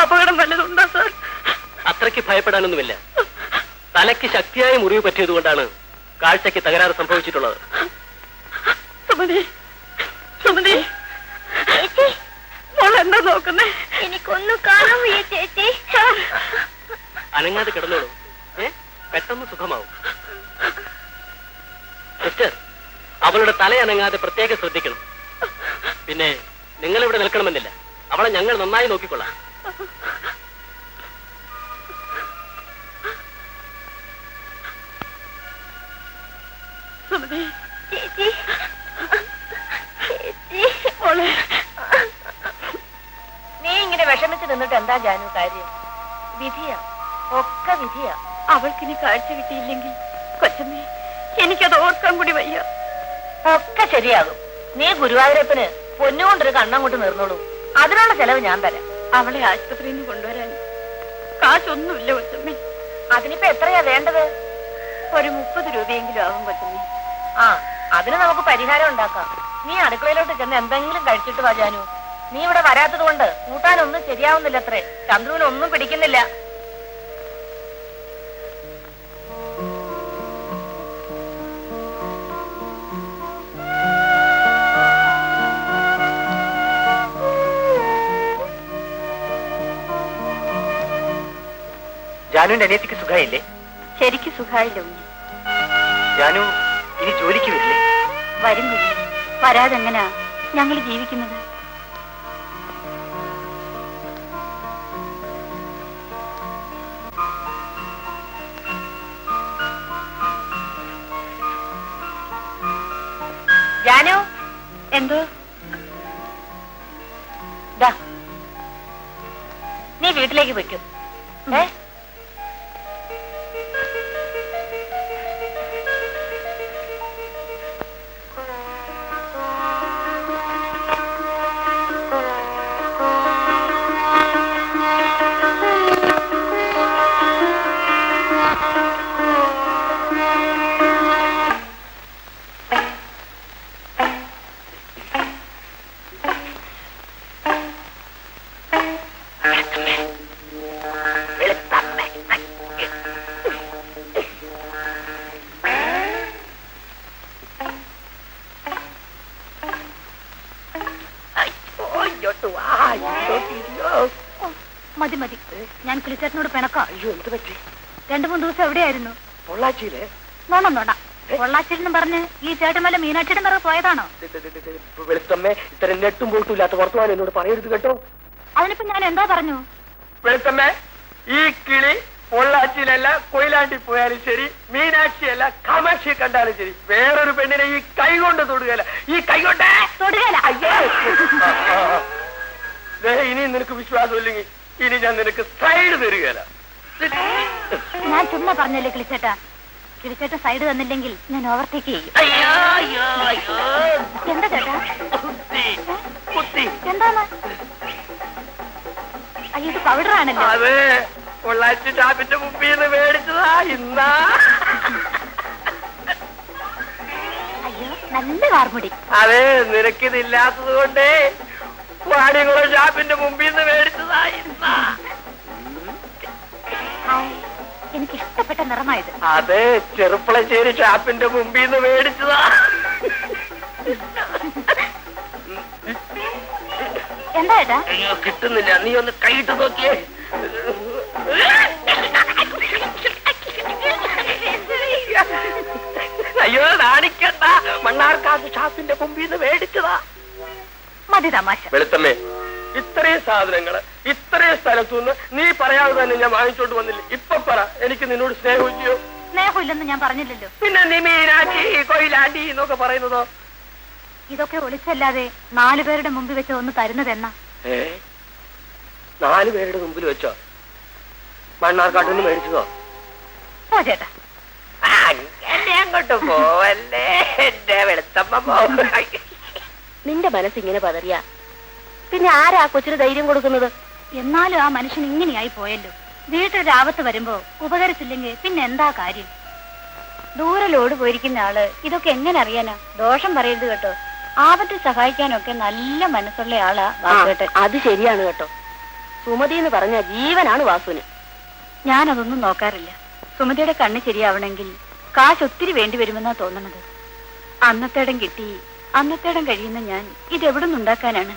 അപകടം വല്ലതുണ്ടോ സാർ? അത്രയ്ക്ക് ഭയപ്പെടാനൊന്നുമില്ല. തലയ്ക്ക് ശക്തിയായ മുറിവ് പറ്റിയതുകൊണ്ടാണ് കാഴ്ചയ്ക്ക് തകരാറ് സംഭവിച്ചിട്ടുള്ളത്. സുമതി, സുമതി, ചേച്ചി, മോളെന്താ നോക്കുന്നേ? എനിക്കൊന്നും കാണാൻ വയ്യ ചേച്ചി. അനങ്ങാതെ കിടന്നോളൂ. പെട്ടെന്ന് സുഖമാവും. സിസ്റ്റർ, അവളുടെ തല അനങ്ങാതെ പ്രത്യേകം ശ്രദ്ധിക്കണം. പിന്നെ നിങ്ങളിവിടെ നിൽക്കണമെന്നില്ല. അവളെ ഞങ്ങൾ നന്നായി നോക്കിക്കൊള്ളാം. ചേച്ചി, ചേച്ചി, മോളെ. നീ ഇങ്ങനെ വിഷമിച്ച് നിന്നിട്ട് എന്താ ജാനു കാര്യം? വിധിയാ, ഒക്കെ വിധിയാ. അവൾക്കിനി കാഴ്ച കിട്ടിയില്ലെങ്കിൽ കൊച്ചമ്മേ, എനിക്കത് ഓർക്കാൻ കൂടി വയ്യ. ഒക്കെ ശരിയാകും. നീ ഗുരുവായൂരപ്പന് പൊന്നുകൊണ്ടൊരു കണ്ണങ്ങോട്ട് നിർന്നോളൂ. അതിനുള്ള ചെലവ് ഞാൻ തരാം. അവളെ ആശുപത്രിയിൽ നിന്ന് കൊണ്ടുവരാൻ കാശൊന്നുമില്ല കൊച്ചമ്മേ. അതിനിപ്പോ എത്രയാ വേണ്ടത്? ഒരു 30 രൂപയെങ്കിലും ആകും കൊച്ചമ്മേ. ആ, അതിന് നമുക്ക് പരിഹാരം ഉണ്ടാക്കാം. നീ അടുക്കളയിലോട്ട് ചെന്ന് എന്തെങ്കിലും കഴിച്ചിട്ട് വാ ജാനു. നീ ഇവിടെ വരാത്തത് കൊണ്ട് കൂട്ടാനൊന്നും ശരിയാവുന്നില്ല. അത്രേ, ചന്ദ്രുവിനൊന്നും പിടിക്കുന്നില്ല. ജാനുവിന്റെ അനിയത്തിക്ക് സുഖമായില്ലേ? ശരിക്ക് സുഖായില്ല കുഞ്ഞ്. ജാനു ഇനി ജോലിക്ക് വരില്ലേ? വരും കുഞ്ഞ്. വരാതെങ്ങനാ ഞങ്ങൾ ജീവിക്കുന്നത്? ജാനു, എന്തോ? ദാ, നീ വീട്ടിലേക്ക് വെക്കും. വെളുത്ത മതി മതി, ഞാൻ കിളിച്ചേട്ടനോട് പിണക്കാം. അയ്യോ, എന്ത് പറ്റി? 2-3 ദിവസം എവിടെയായിരുന്നു? പൊള്ളാച്ചിയിലെ നോണ പൊള്ളാച്ചിരിന്ന് പറഞ്ഞ് ഈ ചേട്ടന്മല്ല മീനാക്ഷിയുടെ പിറകെ പോയതാണോ? വെളുത്തമ്മേ, ഇത്തരം നെട്ടും പോട്ടും ഇല്ലാത്ത വർത്തമാനം എന്നോട് പറയരുത് കേട്ടോ. അതിനിപ്പോ ഞാൻ എന്താ പറഞ്ഞു? വെളുത്തമ്മേ, ഈ കിളി പൊള്ളാച്ചിയിലല്ല കൊയിലാണ്ടി പോയാലും ശരി, മീനാക്ഷിയല്ല കാമാക്ഷി കണ്ടാലും ശരി, വേറൊരു പെണ്ണിനെ ഈ കൈ കൊണ്ട് തൊടുകയല്ല. ഈ കൈ കൊണ്ട് തൊടുകയില്ല. അയ്യോ, ഇനി നിനക്ക് വിശ്വാസമില്ലെങ്കിൽ ഇനി ഞാൻ നിനക്ക് സൈഡ് തരികയല്ല. ഞാൻ ചുമ്മാ പറഞ്ഞല്ലേ കിളിച്ചേട്ടാ. കിളിച്ചേട്ട സൈഡ് തന്നില്ലെങ്കിൽ ഞാൻ ഓവർടേക്ക് ചെയ്യും. എന്താ ചേട്ടാ? എന്താണ്? അയ്യോ, ഇത് പൗഡറാണല്ലോ. അതെ, പൊള്ളാച്ചി ഷാപ്പിന്റെ മുമ്പിൽ നിന്ന് മേടിച്ചതാ ഇന്നാ. അയ്യോ, നല്ല വാർമുടി. അതെ, നിനക്കിതില്ലാത്തത് കൊണ്ടേ വാടികുളം ഷാപ്പിന്റെ മുമ്പിൽ നിന്ന് മേടിച്ചതാ ഇന്നാ. എനിക്ക് ഇഷ്ടപ്പെട്ട നിറമായത്. അതെ, ചെറുപ്പളശ്ശേരി ഷാപ്പിന്റെ മുമ്പിൽ നിന്ന് മേടിച്ചതാ. എന്താ ഏട്ടാ? അയ്യോ, കിട്ടുന്നില്ല. നീ ഒന്ന് കൈയിട്ട് നോക്കിയേ. അയ്യോ, നാണിക്കണ്ട. മണ്ണാർക്കാട് ഷാപ്പിന്റെ മുമ്പിൽ നിന്ന് മേടിച്ചതാ. മതി തമാശ. വെളുത്തമ്മേ, ഇത്രയും സാധനങ്ങള് ഇത്രയും സ്ഥലത്തുനിന്ന് നീ പറയാതെ തന്നെ ഞാൻ വാങ്ങിച്ചോണ്ട് വന്നില്ല. ഇപ്പൊ പറ, എനിക്ക് നിന്നോട് സ്നേഹമില്ലയോ? സ്നേഹമില്ലെന്ന് ഞാൻ പറഞ്ഞില്ലല്ലോ. പിന്നെ നീ മീനാക്ഷി കൊയിലാണ്ടി എന്നൊക്കെ പറയുന്നതോ? ഇതൊക്കെ ഒളിച്ചല്ലാതെ 4 പേരുടെ മുമ്പിൽ വെച്ച് ഒന്ന് തരുന്നതെന്നാ? 4 പേരുടെ മുമ്പിൽ വെച്ചോ? മണ്ണാർക്കാട്ടിൽ നിന്ന് മേടിച്ചതോ? ഓ ചേട്ടാ, അങ്ങനെ അങ്ങോട്ട് പോവല്ലേ എന്റെ വെളുത്തമ്മ. നിന്റെ മനസ്സിങ്ങനെ പതറിയ പിന്നെ ആരാ കൊച്ചിന് ധൈര്യം കൊടുക്കുന്നത്? എന്നാലും ആ മനുഷ്യൻ ഇങ്ങനെയായി പോയല്ലോ. വീട്ടിലൊരു ആപത്ത് വരുമ്പോ ഉപകരിച്ചില്ലെങ്കിൽ പിന്നെ എന്താ കാര്യം? ദൂരെ ലോഡ് പോയിരിക്കുന്ന ആള് ഇതൊക്കെ എങ്ങനെ അറിയാനാ? ദോഷം പറയരുത് കേട്ടോ. ആപത്തിൽ സഹായിക്കാനൊക്കെ നല്ല മനസ്സുള്ള ആളാ വാസുവേട്ടൻ. അത് ശരിയാണ് കേട്ടോ. സുമതി എന്ന് പറഞ്ഞ ജീവനാണ് വാസുവിന്. ഞാനതൊന്നും നോക്കാറില്ല. സുമതിയുടെ കണ്ണ് ശരിയാവണമെങ്കിൽ കാശ് ഒത്തിരി വേണ്ടി വരുമെന്നാ തോന്നണത്. അന്നത്തേടം കിട്ടി അന്നത്തേടം കഴിയുന്ന ഞാൻ ഇതെവിടെ നിന്നുണ്ടാക്കാനാണ്?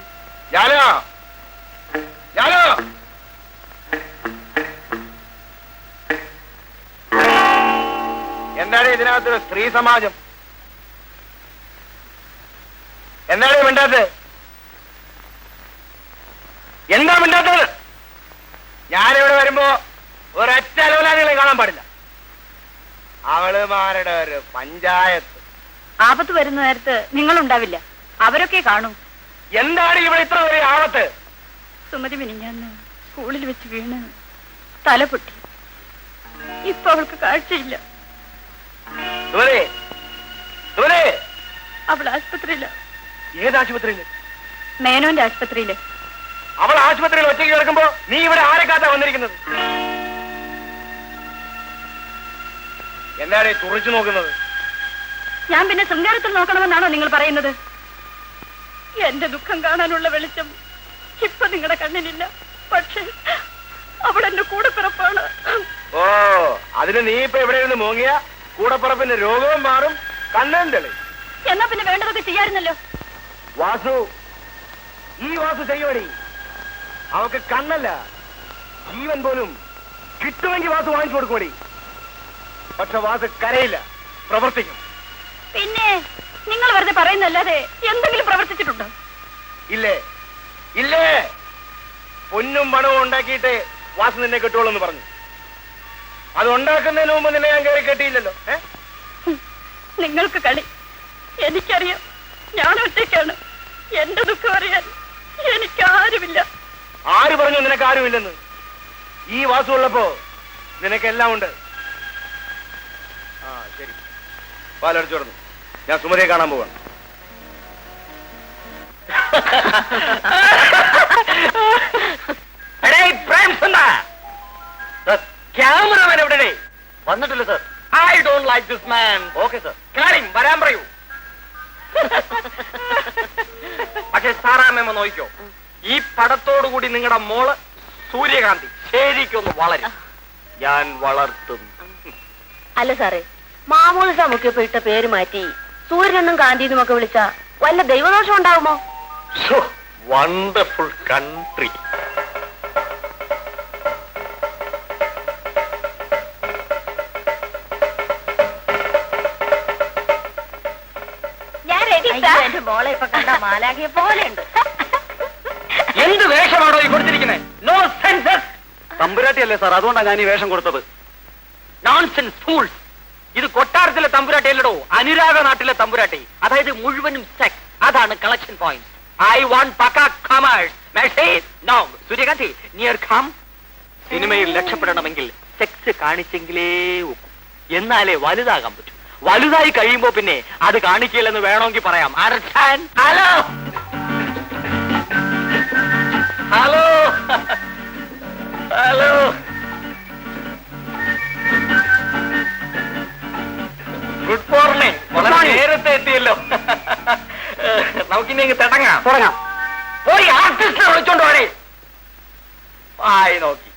എന്താണ് ഇതിനകത്ത് സ്ത്രീ സമാജം? എന്താണ് മിണ്ടാത്തത്? എന്താ മിണ്ടാത്തത്? ഞാനിവിടെ വരുമ്പോ ഒരൊറ്റ അലോലാദികളെ കാണാൻ പാടില്ല. അവളുമാരുടെ ഒരു പഞ്ചായത്ത്. ആപത്ത് വരുന്ന നേരത്ത് നിങ്ങളുണ്ടാവില്ല, അവരൊക്കെ കാണൂ. എന്താണ് ഇവിടെ ഇത്ര വലിയ ആപത്ത്? സുമതി മിനിഞ്ഞാന്ന് സ്കൂളിൽ വെച്ച് വീണ് തല പൊട്ടി. ഇപ്പൊ അവൾക്ക് കാഴ്ചയില്ല. അവൾ ആശുപത്രിയില്ല. ഏത് ആശുപത്രിയില്? മേനോന്റെ ആശുപത്രിയില്. അവൾ ആശുപത്രിയിൽ ഒറ്റയ്ക്ക് കിടക്കുമ്പോ നീ ഇവിടെ ആരെ കാത്താ വന്നിരിക്കുന്നത്? എന്താണ് തുറച്ചു നോക്കുന്നത്? ഞാൻ പിന്നെ ശൃംഗാരത്തിൽ നോക്കണമെന്നാണോ നിങ്ങൾ പറയുന്നത്? എന്റെ ദുഃഖം കാണാനുള്ള വെളിച്ചം ഇപ്പൊ നിങ്ങളുടെ കണ്ണിനില്ല. പക്ഷെ അവൾ എന്റെ കൂടെപ്പിറപ്പാണ്. ഓ, അതിന് നീ ഇപ്പൊ എവിടെ ഇരുന്ന് മോങ്ങിയ കൂടപ്പുറപ്പിന്റെ രോഗവും മാറും, കണ്ണൻ തെളി. എന്നാ പിന്നെ വേണ്ടതൊക്കെ ചെയ്യാറുന്നല്ലോ. വാസു, ഈ വാസു ചെയ്യോടി. അവക്ക് കണ്ണല്ല ജീവൻ പോലും കിട്ടുമെങ്കിൽ വാസു വാങ്ങിച്ചു കൊടുക്കോടി. പക്ഷെ വാസു കരയില്ല, പ്രവർത്തിക്കും. പിന്നെ നിങ്ങൾ വെറുതെ പറയുന്നല്ലാതെ എന്തെങ്കിലും പ്രവർത്തിച്ചിട്ടുണ്ടോ? ഇല്ലേ ഇല്ലേ, പൊന്നും പണവും ഉണ്ടാക്കിയിട്ട് വാസു നിന്നെ കെട്ടുള്ളൂ എന്ന് പറഞ്ഞു. അത് ഉണ്ടാക്കുന്നതിന് മുമ്പ് നിന്നെ ഞാൻ കയറി കെട്ടിയില്ലല്ലോ. നിങ്ങൾക്ക് കളി. എനിക്കറിയാം, ഞാൻ ഒറ്റയ്ക്കാണ്. എന്റെ ദുഃഖം അറിയാൻ എനിക്കാരുമില്ല. ആര് പറഞ്ഞു നിനക്ക് ആരുമില്ലെന്ന്? ഈ വാസു ഉള്ളപ്പോ നിനക്കെല്ലാം ഉണ്ട്. ആ ശരി, പാലടിച്ചു തുടർന്നു. ഞാൻ സുമതിയെ കാണാൻ പോവാണ്. ക്യാമറമാൻ എവിടെ? വന്നിട്ടില്ല sir. I don't like this man. Okay sir. കാര്യം വരാൻ പറയൂ. പക്ഷെ സാറാമ്മ നോക്കിക്കോ, ഈ പടത്തോടുകൂടി നിങ്ങളുടെ മോള് സൂര്യകാന്തി ശരിക്കൊന്ന് വളരും. ഞാൻ വളർത്തും. അല്ല സാറേ, മാമൂല് സമുക്കിയപ്പോ ഇട്ട പേര് മാറ്റി സൂര്യനെന്നും കാന്തിന്നും ഒക്കെ വിളിച്ച വല്ല ദൈവദോഷം ഉണ്ടാവുമോ? Wonderful country. എന്റെ മോളെ ഇപ്പൊ കണ്ട മാലാഖിയെ പോലെയുണ്ട്. എന്ത് വേഷമാണോ ഈ കൊടുത്തിരിക്കുന്നത്? No census. തമ്പുരാട്ടിയല്ലേ സാർ, അതുകൊണ്ടാണ് ഞാൻ ഈ വേഷം കൊടുത്തത്. Nonsense fools. ഇത് കൊട്ടാരത്തിലെ തമ്പുരാട്ടി അല്ലടോ, അനുരാഗ നാട്ടിലെ തമ്പുരാട്ടി. അതായത് മുഴുവനും സെക്സ്. അതാണ് കളക്ഷൻ പോയിന്റ്. ഐ വാണ്ട് പക്കാ കമേഴ്സ്. Message no. സൂര്യകാന്തി നിയർ കം. സിനിമയിൽ രക്ഷപ്പെടണമെങ്കിൽ സെക്സ് കാണിച്ചെങ്കിലേ ഒക്കൂ. എന്നാലേ വലുതാകാൻ പറ്റൂ. വലുതായി കഴിയുമ്പോ പിന്നെ അത് കാണിക്കില്ലെന്ന് വേണമെങ്കിൽ പറയാം. Hello hello hello. Good morning. വളരെ നേരത്തെ എത്തിയല്ലോ. നമുക്കിനി തുടങ്ങാം. പോയി ആർട്ടിസ്റ്റിനെ വിളിച്ചോണ്ട് പോണേ. ആയി നോക്കി.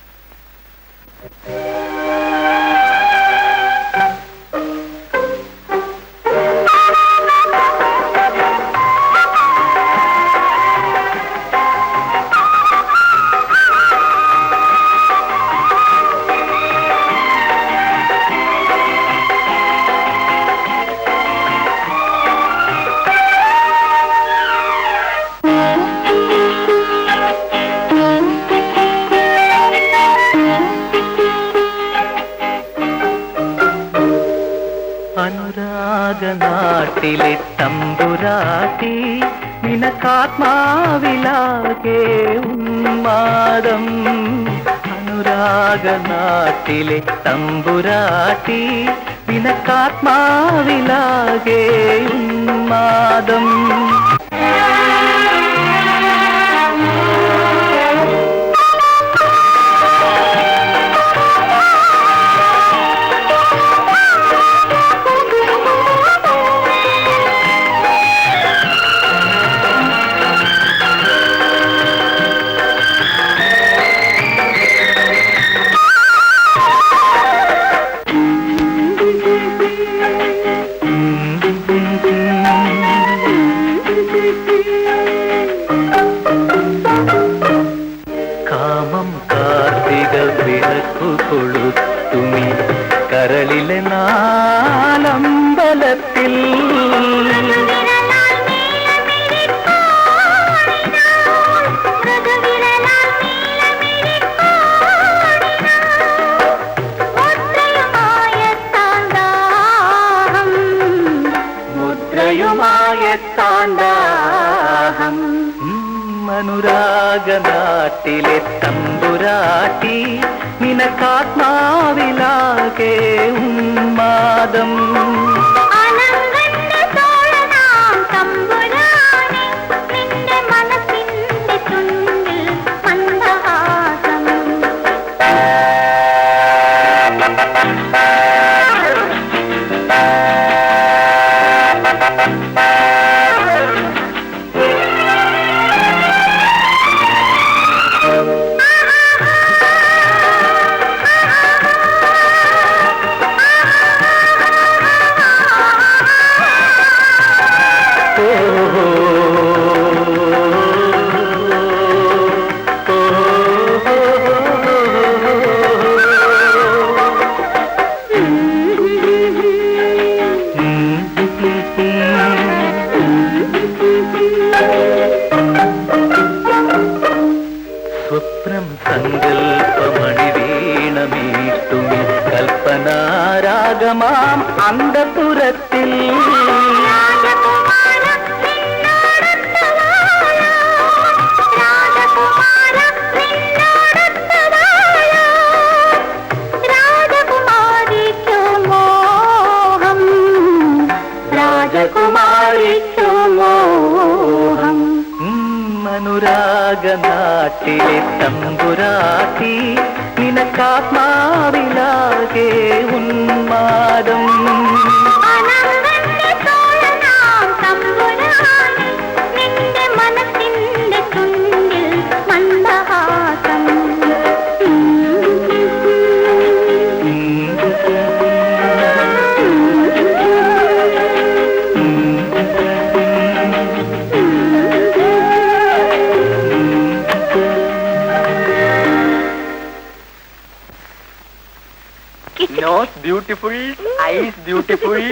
അനുരാഗനാട്ടിലെ തമ്പുരാട്ടി നിനക്കാത്മാവിലാകെ ഉന്മാദം. അനുരാഗനാട്ടിലെ തമ്പുരാട്ടി നിനക്കാത്മാവിലാകെ ഉന്മാദം. കാമം കാർത്തിക വിളക്കു കൊളുത്തുമി കരളിലെ നാലമ്പലത്തിൽ. മുദ്രയുമായെത്താണ്ടാഹം. അനുരാഗനാട്ടിലെ തമ്പുരാട്ടി നിനക്കാത്മാവിലാകെ ഉന്മാദം. സ്വപ്നം സങ്കൽപ്പമണി വീണമീട്ടുമി കൽപ്പനാരാഗമാം അന്തപുരത്തിൽ. രാജകുമാരിക്കു മോഹം. അനുരാഗനാട്ടിലെ തമ്പുരാട്ടി നിനക്കാത്മാവിലാകെ ഉന്മാദം. Nose beautiful, eyes beautiful,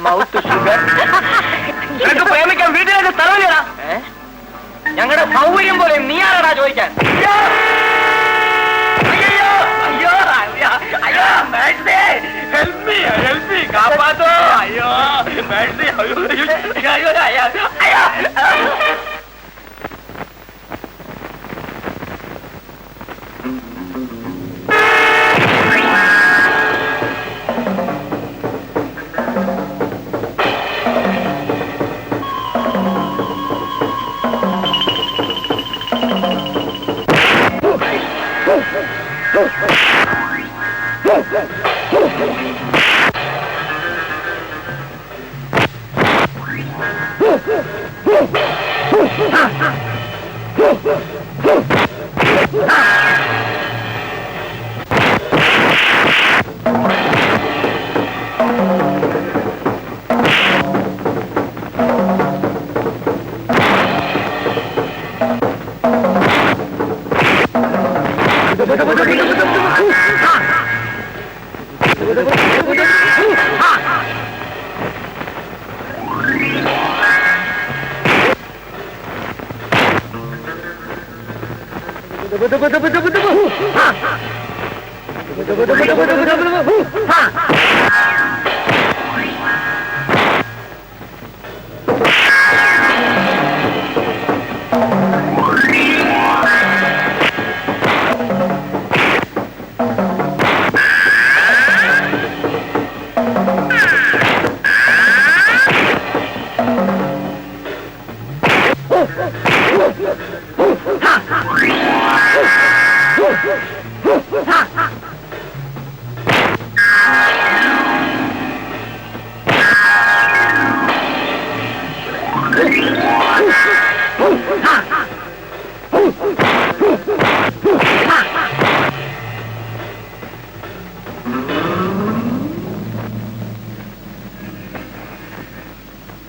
mouth sugar. നിനക്ക് പ്രേമിക്കാൻ വീട്ടിലേക്ക് സ്ഥലമില്ലടാ. ഞങ്ങളുടെ സൗകര്യം പോലെ നീ ആരാടാ ചോദിക്കാൻ? അയ്യോ അയ്യോ അയ്യോ അയ്യോ mercy, help me, help me, കാപ്പാത്തോ. അയ്യോ മേഴ്സി, അയ്യോ അയ്യോ അയ്യോ അയ്യോ.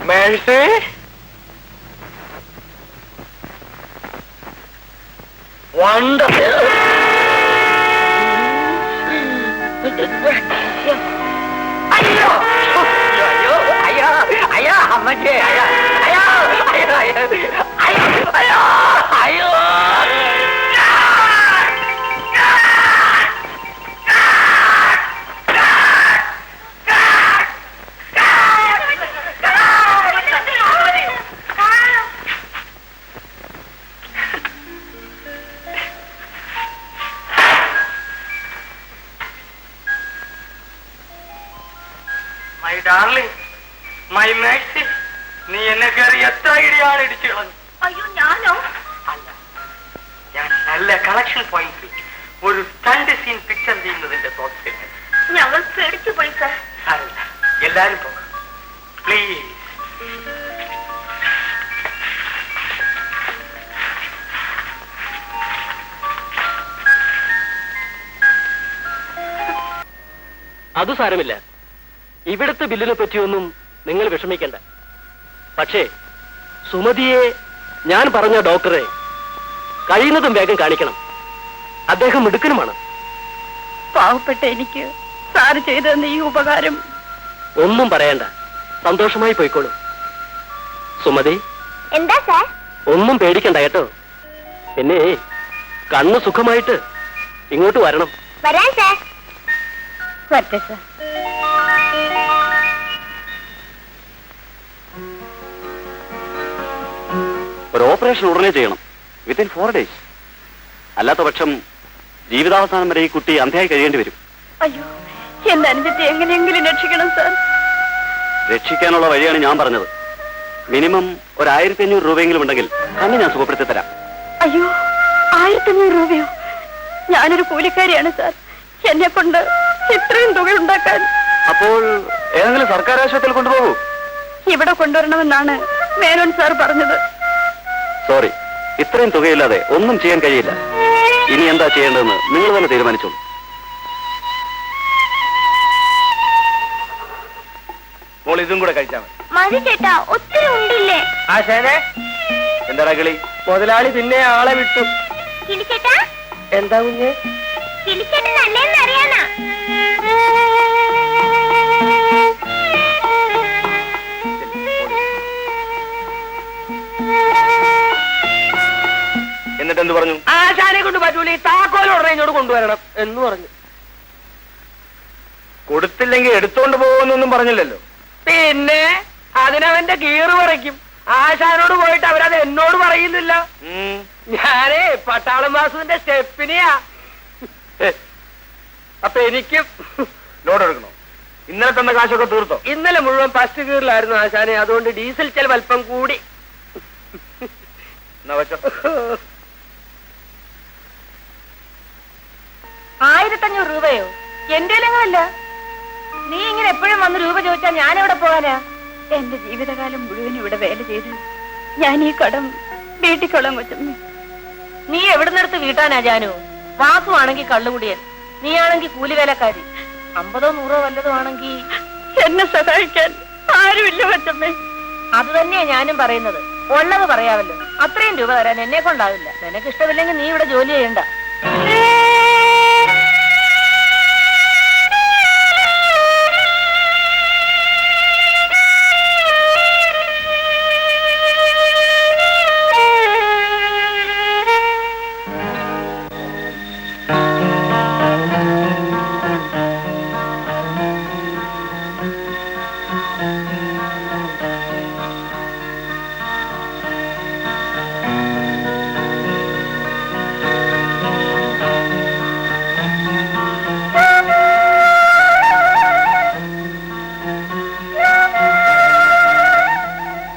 Mercy, wonderful. അയ്യോ അയ്യോ അയ്യോ അയ്യോ അമ്മച്ചേ, അയ്യോ അയ്യോ അയ്യോ അയ്യോ അയ്യോ അയ്യോ. മൈ ഡാർലിംഗ്, മൈ മാക്സി, നീ എന്നെ കയറി എത്ര ഇടിയാണ് ഇടിച്ചു കളഞ്ഞു. അയ്യോ ഞാനോ? അല്ല, ഞാൻ നല്ല കളക്ഷൻ പോയിന്റ് ഒരു സ്റ്റണ്ട് സീൻ പിക്ചർ ചെയ്യുന്നതിന്റെ തോട്ട്സിൽ. ഞങ്ങൾ പേടിച്ചു പോയി സാർ. സാരമില്ല, എല്ലാരും പോകാം പ്ലീസ്. അത് സാരമില്ല. ഇവിടുത്തെ ബില്ലിനെ പറ്റിയൊന്നും നിങ്ങൾ വിഷമിക്കണ്ട. പക്ഷേ സുമതിയെ ഞാൻ പറഞ്ഞ ഡോക്ടറെ കഴിയുന്നതും വേഗം കാണിക്കണം. അദ്ദേഹം മിടുക്കനുമാണ്. പാവപ്പെട്ട എനിക്ക് സാറ് ചെയ്തെന്ന ഈ ഉപകാരം ഒന്നും പറയണ്ട, സന്തോഷമായി പോയിക്കോളൂ. സുമതി, എന്താ സാർ? ഒന്നും പേടിക്കണ്ട കേട്ടോ. പിന്നെ കണ്ണ് സുഖമായിട്ട് ഇങ്ങോട്ട് വരണം. വരാൻ സാർ. വരട്ടെ സാർ. ഒരു ഓപ്പറേഷൻ ഉടനെ ചെയ്യണം, വിത്തിൻ 4 days. അല്ലാത്ത പക്ഷം ജീവിതാവസാനം വരെ ഈ കുട്ടി അന്ധയായി കഴിയേണ്ടി വരും. അയ്യോ, എന്റെ അനുജത്തെ എങ്ങനെയെങ്കിലും രക്ഷിക്കണം സാർ. രക്ഷിക്കാനുള്ള വഴിയാണ് ഞാൻ പറഞ്ഞത്. മിനിമം ഒരു 1500 രൂപയെങ്കിലും ഉണ്ടെങ്കിൽ കണ്ണ് ഞാൻ സുഖപ്പെടുത്തി തരാം. അയ്യോ, 1500 രൂപയോ? ഞാനൊരു കൂലിക്കാരിയാണ് സാർ. എന്നെ കൊണ്ട് ഇത്രയും തുക ഉണ്ടാക്കാൻ. അപ്പോൾ ഏതെങ്കിലും സർക്കാർ ആശുപത്രിയിൽ കൊണ്ടുപോകൂ. ഇവിടെ കൊണ്ടുവരണമെന്നാണ് മേനോൻ സാർ പറഞ്ഞത്. സോറി, ഇത്രയും തുകയില്ലാതെ ഒന്നും ചെയ്യാൻ കഴിയില്ല. ഇനി എന്താ ചെയ്യേണ്ടതെന്ന് നിങ്ങൾ തന്നെ തീരുമാനിച്ചോളൂ. മോൾ ഇതും കൂടെ കഴിച്ചാൽ മതി. മതി ചേട്ടാ, ഒത്തിരി ഉണ്ടില്ലേ? ആശാനെ, എന്താടാ കിളി? മുതലാളി പിന്നെ ആളെ വിട്ടു. കിളിച്ചേട്ടാ, എന്താ കുഞ്ഞെ? കിളിച്ചേട്ടൻ നല്ലേന്ന് അറിയാനാ. ആശാനെ കൊണ്ട് പറ്റൂല, ഈ താക്കോൽ ഉടനെ ഇങ്ങോട്ട് കൊണ്ടുവരണം എന്ന് പറഞ്ഞു. കൊടുത്തില്ലെങ്കിൽ എടുത്തോണ്ട് പോകുമെന്നൊന്നും പറഞ്ഞില്ലല്ലോ. പിന്നെ അതിനവന്റെ ഗീറ് പറിക്കും. ആശാനോട് പോയിട്ട് അവരത് എന്നോട് പറയുന്നില്ല. ഞാനേ പട്ടാളം വാസുവിന്റെ സ്റ്റെപ്പിനെയാ. അപ്പൊ എനിക്ക് ലോഡ് എടുക്കണോ? ഇന്നലെ തന്ന കാശൊക്കെ തീർത്തോ? ഇന്നലെ മുഴുവൻ ഫസ്റ്റ് ഗീറിലായിരുന്നു ആശാനെ, അതുകൊണ്ട് ഡീസൽ ചെലവ് അല്പം കൂടി. എന്നാ വെച്ചോ. 1500 രൂപയോ? എന്റെ അല്ല. നീ ഇങ്ങനെ എപ്പോഴും വന്ന് രൂപ ചോദിച്ചാ ഞാൻ എവിടെ പോകാനാ? എന്റെ ജീവിതകാലം മുഴുവൻ ഇവിടെ വേല ചെയ്ത് ഞാൻ ഈ കടം വീട്ടിക്കൊള്ളാൻ കൊച്ചമ്മ. നീ എവിടുന്നെടുത്ത് വീട്ടാനാ ജാനു? വാസു ആണെങ്കിൽ കള്ളുകുടിയൻ, നീ ആണെങ്കിൽ കൂലിവേലക്കാരി. 50 100 വല്ലതും ആണെങ്കിൽ എന്നെ സഹായിക്കാൻ ആരുമില്ല കൊച്ചമ്മേ. അത് തന്നെയാ ഞാനും പറയുന്നത്. ഉള്ളത് പറയാമല്ലോ. അത്രയും രൂപ തരാൻ എന്നെ കൊണ്ടാവില്ല. നിനക്ക് ഇഷ്ടമില്ലെങ്കിൽ നീ ഇവിടെ ജോലി ചെയ്യണ്ട.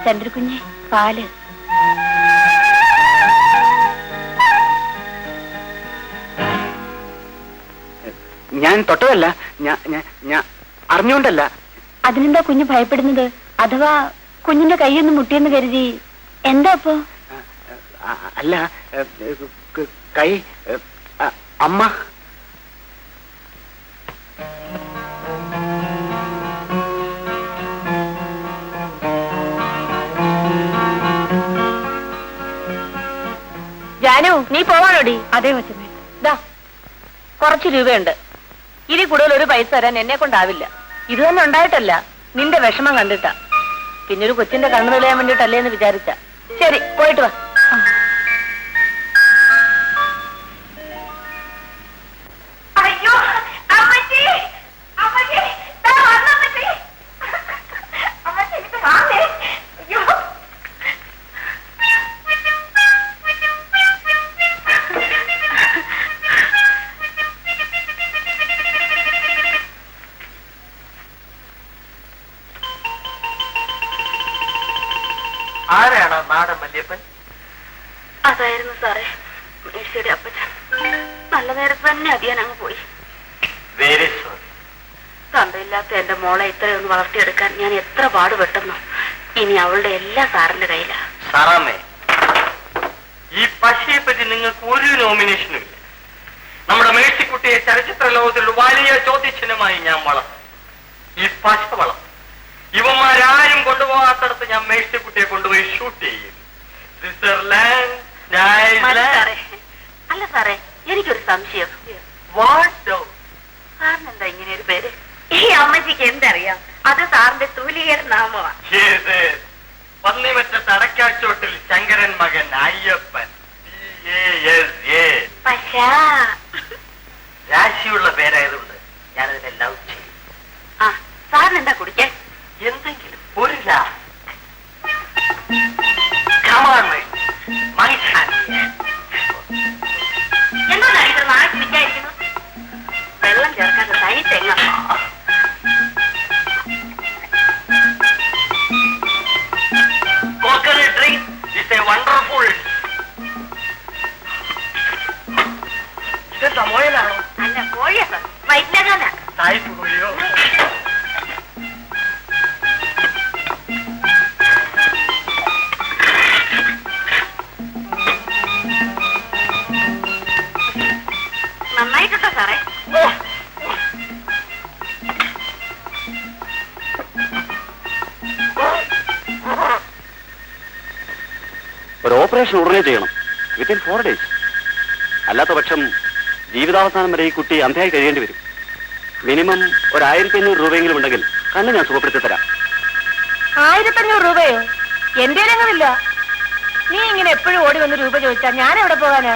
ചന്ദ്രകുഞ്ഞെ, പാല്. ഞാൻ തൊട്ടതല്ല, ഞാൻ അറിഞ്ഞുകൊണ്ടല്ല. അതിനെന്താ കുഞ്ഞ് ഭയപ്പെടുന്നത്? അഥവാ കുഞ്ഞിന്റെ കൈയൊന്ന് മുട്ടിയെന്ന് കരുതി എന്താ അപ്പോ? അല്ല, കൈ അമ്മ. ജാനു, നീ പോവാനോടി? അതേ കൊച്ചമ്മേ. ദാ കുറച്ച് രൂപയുണ്ട്. ഇനി കൂടുതൽ ഒരു പൈസ തരാൻ എന്നെ കൊണ്ടാവില്ല. ഇത് തന്നെ ഉണ്ടായിട്ടല്ല, നിന്റെ വിഷമം കണ്ടിട്ടാ. പിന്നെ ഒരു കൊച്ചിന്റെ കണ്ണു തെളിയാൻ വേണ്ടിട്ടല്ലേ എന്ന് വിചാരിച്ച. ശരി, പോയിട്ട് വാ. അയ്യോ അമ്മച്ചി, അമ്മച്ചി, ദാ വന്നു അമ്മച്ചി. അമ്മച്ചി, ഇത് വാങ്ങേ. അയ്യോ, ആരാണ് നാടൻ മല്യപ്പൻ? അതായിരുന്നു സാറേ മേഴ്സിയുടെ അപ്പച്ചൻ. നല്ല നേരത്ത് തന്നെ അധിയാൻ അങ്ങ് പോയി. Very sorry. തന്തയില്ലാത്ത എന്റെ മോളെ ഇത്രയൊന്ന് വളർത്തിയെടുക്കാൻ ഞാൻ എത്ര പാടുപെട്ടെന്നോ. ഇനി അവളുടെ എല്ലാ സാറിന്റെ കയ്യിലാ. സാറാമ്മേ, ഈ പശയെ പറ്റി നിങ്ങൾക്ക് ഒരു നോമിനേഷനും ഇല്ല. നമ്മുടെ മേഴ്സിക്കുട്ടിയെ ചലച്ചിത്ര ലോകത്തിൽ വലിയ ചോദ്യചിഹ്നമായി ഞാൻ വളർത്തും. ഈ പശ വളർത്തും. ഇവന്മാരാരും കൊണ്ടുപോകാത്തടത്ത് ഞാൻ മേഴ്സിക്കുട്ടിയെ കൊണ്ടുപോയി ഷൂട്ട് ചെയ്യും. സ്വിറ്റ്സർലാൻഡ്, അല്ല സാറേ, എനിക്കൊരു സംശയം. സാറിനെന്താ ഇങ്ങനെ ഒരു പേര്? ഈ അമ്മച്ചിക്ക് എന്തറിയാം? അത് സാറിന്റെ തൂലികയുടെ നാമമാണ്. പന്നിമറ്റ തടക്കാച്ചോട്ടിൽ ശങ്കരൻ മകൻ അയ്യപ്പൻ. രാശിയുള്ള പേരായതുകൊണ്ട് ഞാനതിനെ ലവ് ചെയ്യും. ആ, സാറിനെന്താ കുടിക്കാൻ? എന്തെങ്കിലും ഒരു ലാ എന്താണ് ഇത് നാളെ വിചാരിക്കുന്നു? വെള്ളം ചേർക്കാതെ തനി തെങ്ങ. Coconut drink is a wonderful. ഇതെന്താ മോയലാണോ? അല്ല, കോഴിയാ സാർ, വൈറ്റിലകാല. സായിപ്പ് കോഴിയോ? നന്നായിട്ടുണ്ടോ സാറേ? ഒരു ഓപ്പറേഷൻ ഉടനെ ചെയ്യണം, വിത്തിൻ 4 days. അല്ലാത്ത പക്ഷം ജീവിതാവസാനം വരെ ഈ കുട്ടി അന്ധയായി കഴിയേണ്ടി വരും. മിനിമം ഒരു 1500 രൂപയെങ്കിലും ഉണ്ടെങ്കിൽ കണ്ണ് ഞാൻ സുഖപ്പെടുത്തി തരാം. 1500 രൂപയോ? എന്റെ ഇല്ല. നീ ഇങ്ങനെ എപ്പോഴും ഓടി വന്ന് രൂപ ചോദിച്ചാ ഞാൻ എവിടെ പോകാനാ?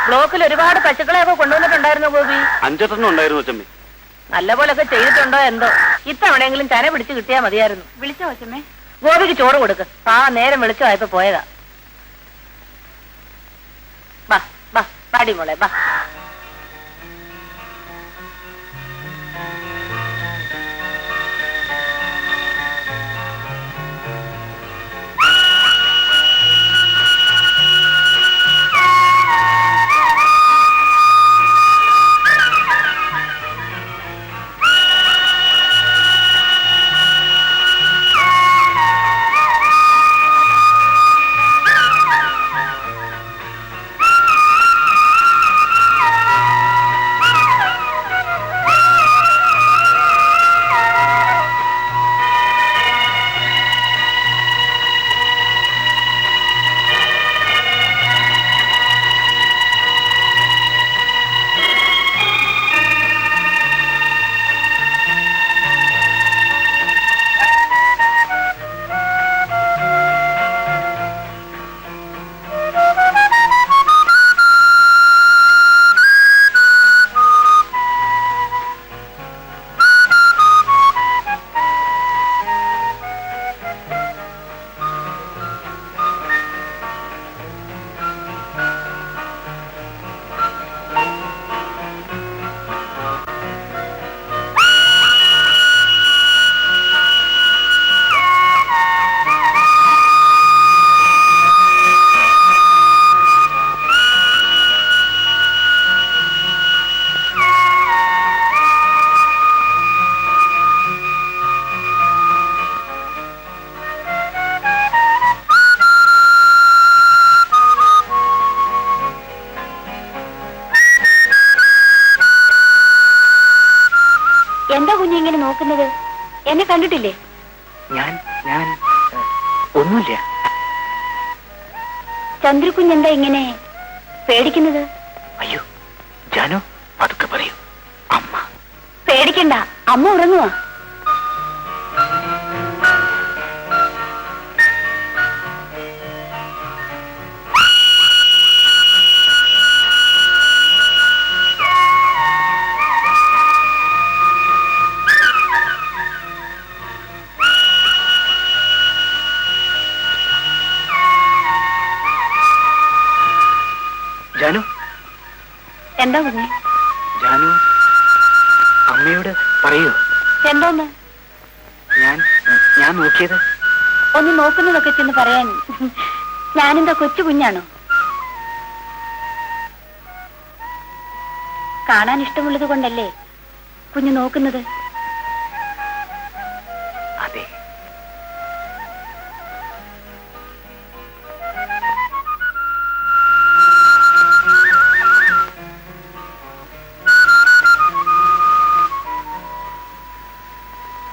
ബ്ലോക്കിൽ ഒരുപാട് പശുക്കളെയൊക്കെ കൊണ്ടുവന്നിട്ടുണ്ടായിരുന്നു ഗോപി. 5 ഉണ്ടായിരുന്നു അച്ചമ്മേ. നല്ല പോലൊക്കെ ചെയ്തിട്ടുണ്ടോ എന്തോ. ഇത്തവണയെങ്കിലും ചന പിടിച്ച് കിട്ടിയാ മതിയായിരുന്നു. വിളിച്ചോ കൊച്ചമ്മേ? ഗോപിക്ക് ചോറ് കൊടുക്ക്. നേരം വെളിച്ചമായപ്പോ പോയതാ. ബാ ബാ പാടി മോളെ ബാ. എന്താ കുഞ്ഞ് ഇങ്ങനെ നോക്കുന്നത്? എന്നെ കണ്ടിട്ടില്ലേ? ഞാൻ ഒന്നുമില്ല. ചന്ദ്രകുഞ്ഞ് എന്താ ഇങ്ങനെ പേടിക്കുന്നത്? അയ്യോ ജാനു, പതുക്കെ പറയൂ. അമ്മ പേടിക്കണ്ട, അമ്മ ഉറങ്ങുവാ. ജാനു, എന്താ കുഞ്ഞ്? ജാനു അമ്മയോട് പറയൂ. എന്തോന്ന്? ഞാൻ നോക്കിയത്. ഒന്ന് നോക്കുന്നതൊക്കെ ചെന്ന് പറയാൻ ഞാനെന്താ കൊച്ചു കുഞ്ഞാണോ? കാണാൻ ഇഷ്ടമുള്ളത് കൊണ്ടല്ലേ കുഞ്ഞ് നോക്കുന്നത്? അതെ.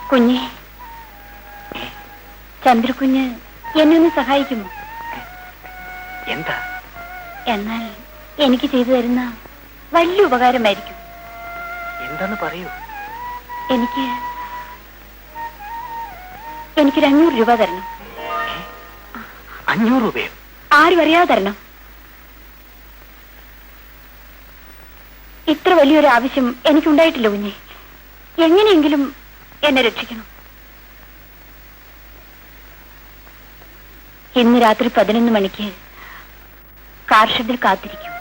കുഞ്ഞെ, ചന്ദ്രകുഞ്ഞ് എന്നെ ഒന്ന് സഹായിക്കുമോ? എന്താ? എന്നാൽ എനിക്ക് ചെയ്തു തരുന്ന വലിയ ഉപകാരമായിരിക്കും. എന്താന്ന് പറയൂ. എനിക്കൊരു 500 രൂപ തരണം. 500 രൂപയോ? ആരും അറിയാതെ തരണം. ഇത്ര വലിയൊരു ആവശ്യം എനിക്കുണ്ടായിട്ടില്ല കുഞ്ഞെ. എങ്ങനെയെങ്കിലും എന്നെ രക്ഷിക്കണം. ഇന്ന് രാത്രി 11 മണിക്ക് കാർ ഷെഡിൽ കാത്തിരിക്കും.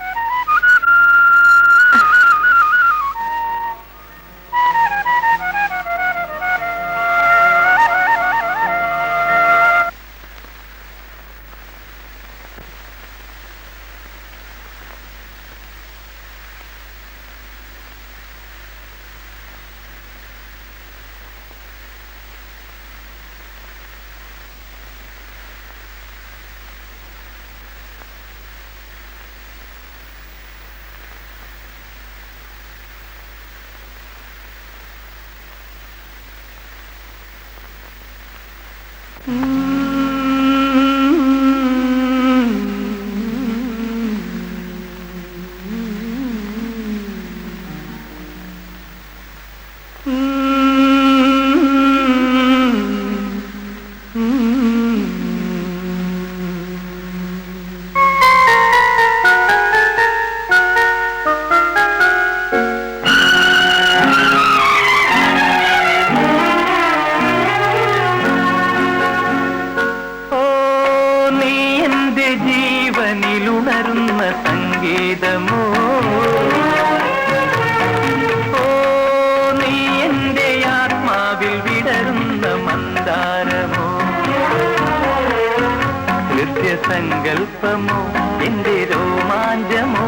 ഹൃദയസങ്കൽപ്പമോ എന്റെ രോമാഞ്ചമോ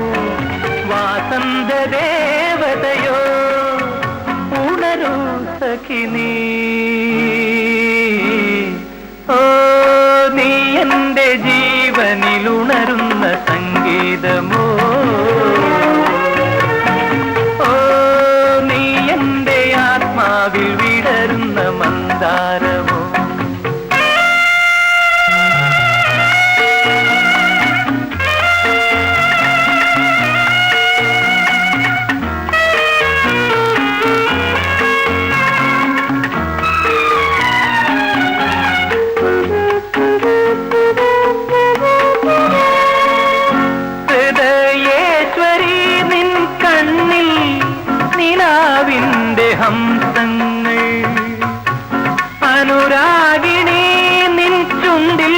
വാസന്ത ദേവതയോ ഉണരൂ സഖിനീ ഓ നീ എന്റെ ജീവനിലുണരുന്ന സംഗീതമോ ഓ നീ എന്റെ ആത്മാവിൽ വിടരുന്ന മന്ദാരമോ ഹംസങ്ങൾ അനുരാഗിണി നിൻ ചുണ്ടിൽ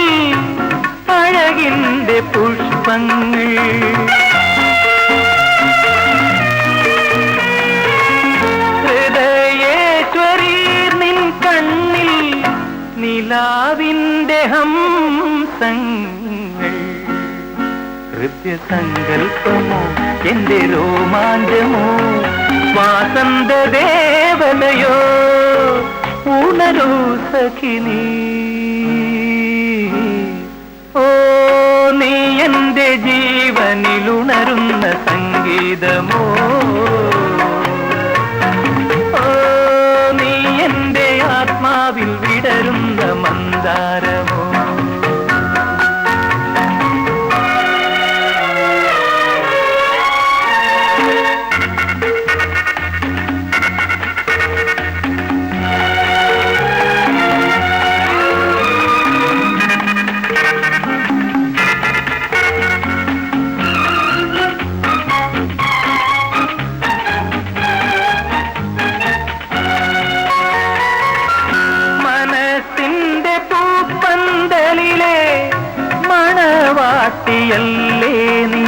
അഴകിന്റെ പുഷ്പങ്ങൾ ഹൃദയേശ്വരി നിൻ കണ്ണിൽ നിലാവിന്റെ ഹംസങ്ങൾ ഹൃദയസങ്കൽപ്പമോ എന്റെ രോമാഞ്ചമോ വാസന്ത ദേവതയോ ഉണരൂ സഖിനീ ഓ നീ എന്റെ ജീവനിലുണരുന്ന സംഗീതമോ ഓ നീ എന്റെ ആത്മാവിൽ വിടരുന്ന മന്ദാരമോ യല്ലേ നീ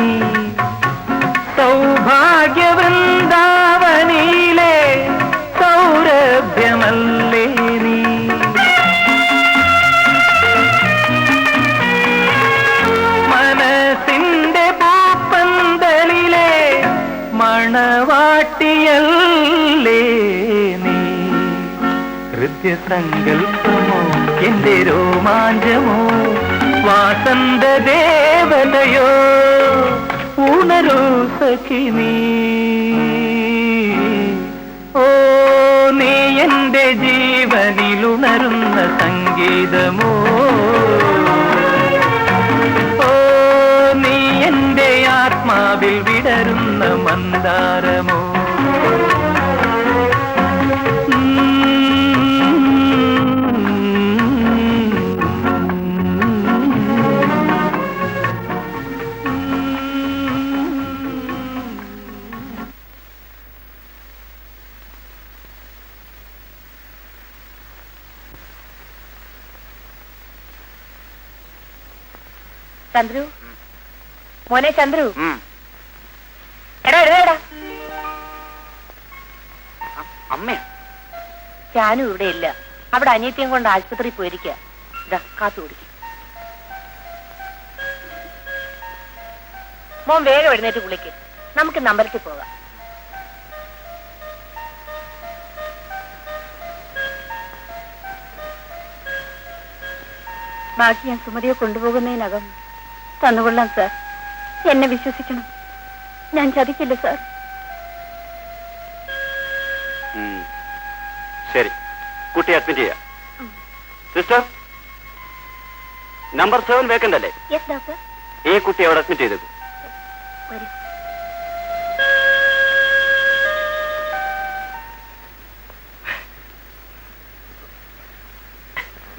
സൗഭാഗ്യവൃന്ദാവനിയിലെ സൗരഭ്യമല്ലേ നീ മനസ്സിന്റെ പൂപ്പന്തലിലെ മണവാട്ടിയല്ലേ നീ ഹൃദയസങ്കൽപ്പമോ എന്റെ രോമാഞ്ചമോ വാസന്ത ദേവതയോ ഉണരൂ സഖിനീ ഓ നീ എന്റെ ജീവനിലുണരുന്ന സംഗീതമോ ഓ നീ എന്റെ ആത്മാവിൽ വിടരുന്ന മന്ദാരമോ ചന്ദ്രു മോനെ ചന്ദ്രു എടാ എഴുതേടാ അമ്മയാ ഞാനും ഇവിടെ ഇല്ല അവിടെ അനിയത്തിയും കൊണ്ട് ആശുപത്രിയിൽ പോയിരിക്കുക ഇതാ കാത്തു കുടിക്കും മോൻ വേഗം എഴുന്നേറ്റ് കുളിക്ക് നമുക്ക് അമ്പലത്തിൽ പോകാം ബാക്കി ഞാൻ സുമതിയെ കൊണ്ടുപോകുന്നതിനകം തന്നുകൊള്ളാം സാർ എന്നെ വിശ്വസിക്കണം ഞാൻ ചതിക്കില്ല സാർ ശരി കുട്ടി അഡ്മിറ്റ് ചെയ്യാം സിസ്റ്റർ നമ്പർ 7 വേക്കന്റ് അല്ലേ യെസ് ഡോക്ടർ ഈ കുട്ടി അവിടെ അഡ്മിറ്റ് ചെയ്തത് വരൂ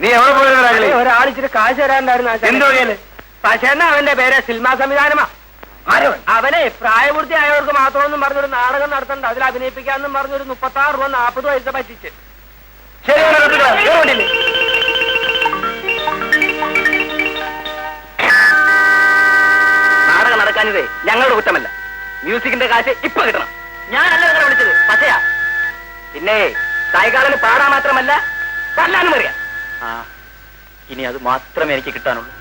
നീ എവിടെ പോയത് ഒരാളിച്ചിട്ട് കാശ് തരാണ്ടായിരുന്നു എന്തോ പക്ഷേ അവന്റെ പേര് സിനിമാ സംവിധാനമാ അവനെ പ്രായപൂർത്തിയായവർക്ക് മാത്രമൊന്നും പറഞ്ഞൊരു നാടകം നടത്തണ്ട അതിൽ അഭിനയിപ്പിക്കാന്നും പറഞ്ഞൊരു 36 രൂപ 40 പൈസ പറ്റിച്ച് നാടകം നടക്കാനിതേ ഞങ്ങളുടെ കുറ്റമല്ല മ്യൂസിക്കിന്റെ കാശ് ഇപ്പൊ കിട്ടണം ഞാനല്ല നിങ്ങളെ വിളിച്ചത് പക്ഷയാ പിന്നെ സായികാലന് പാടാൻ മാത്രമല്ല തല്ലാനും അറിയാം ഇനി അത് മാത്രമേ എനിക്ക് കിട്ടാനുള്ളൂ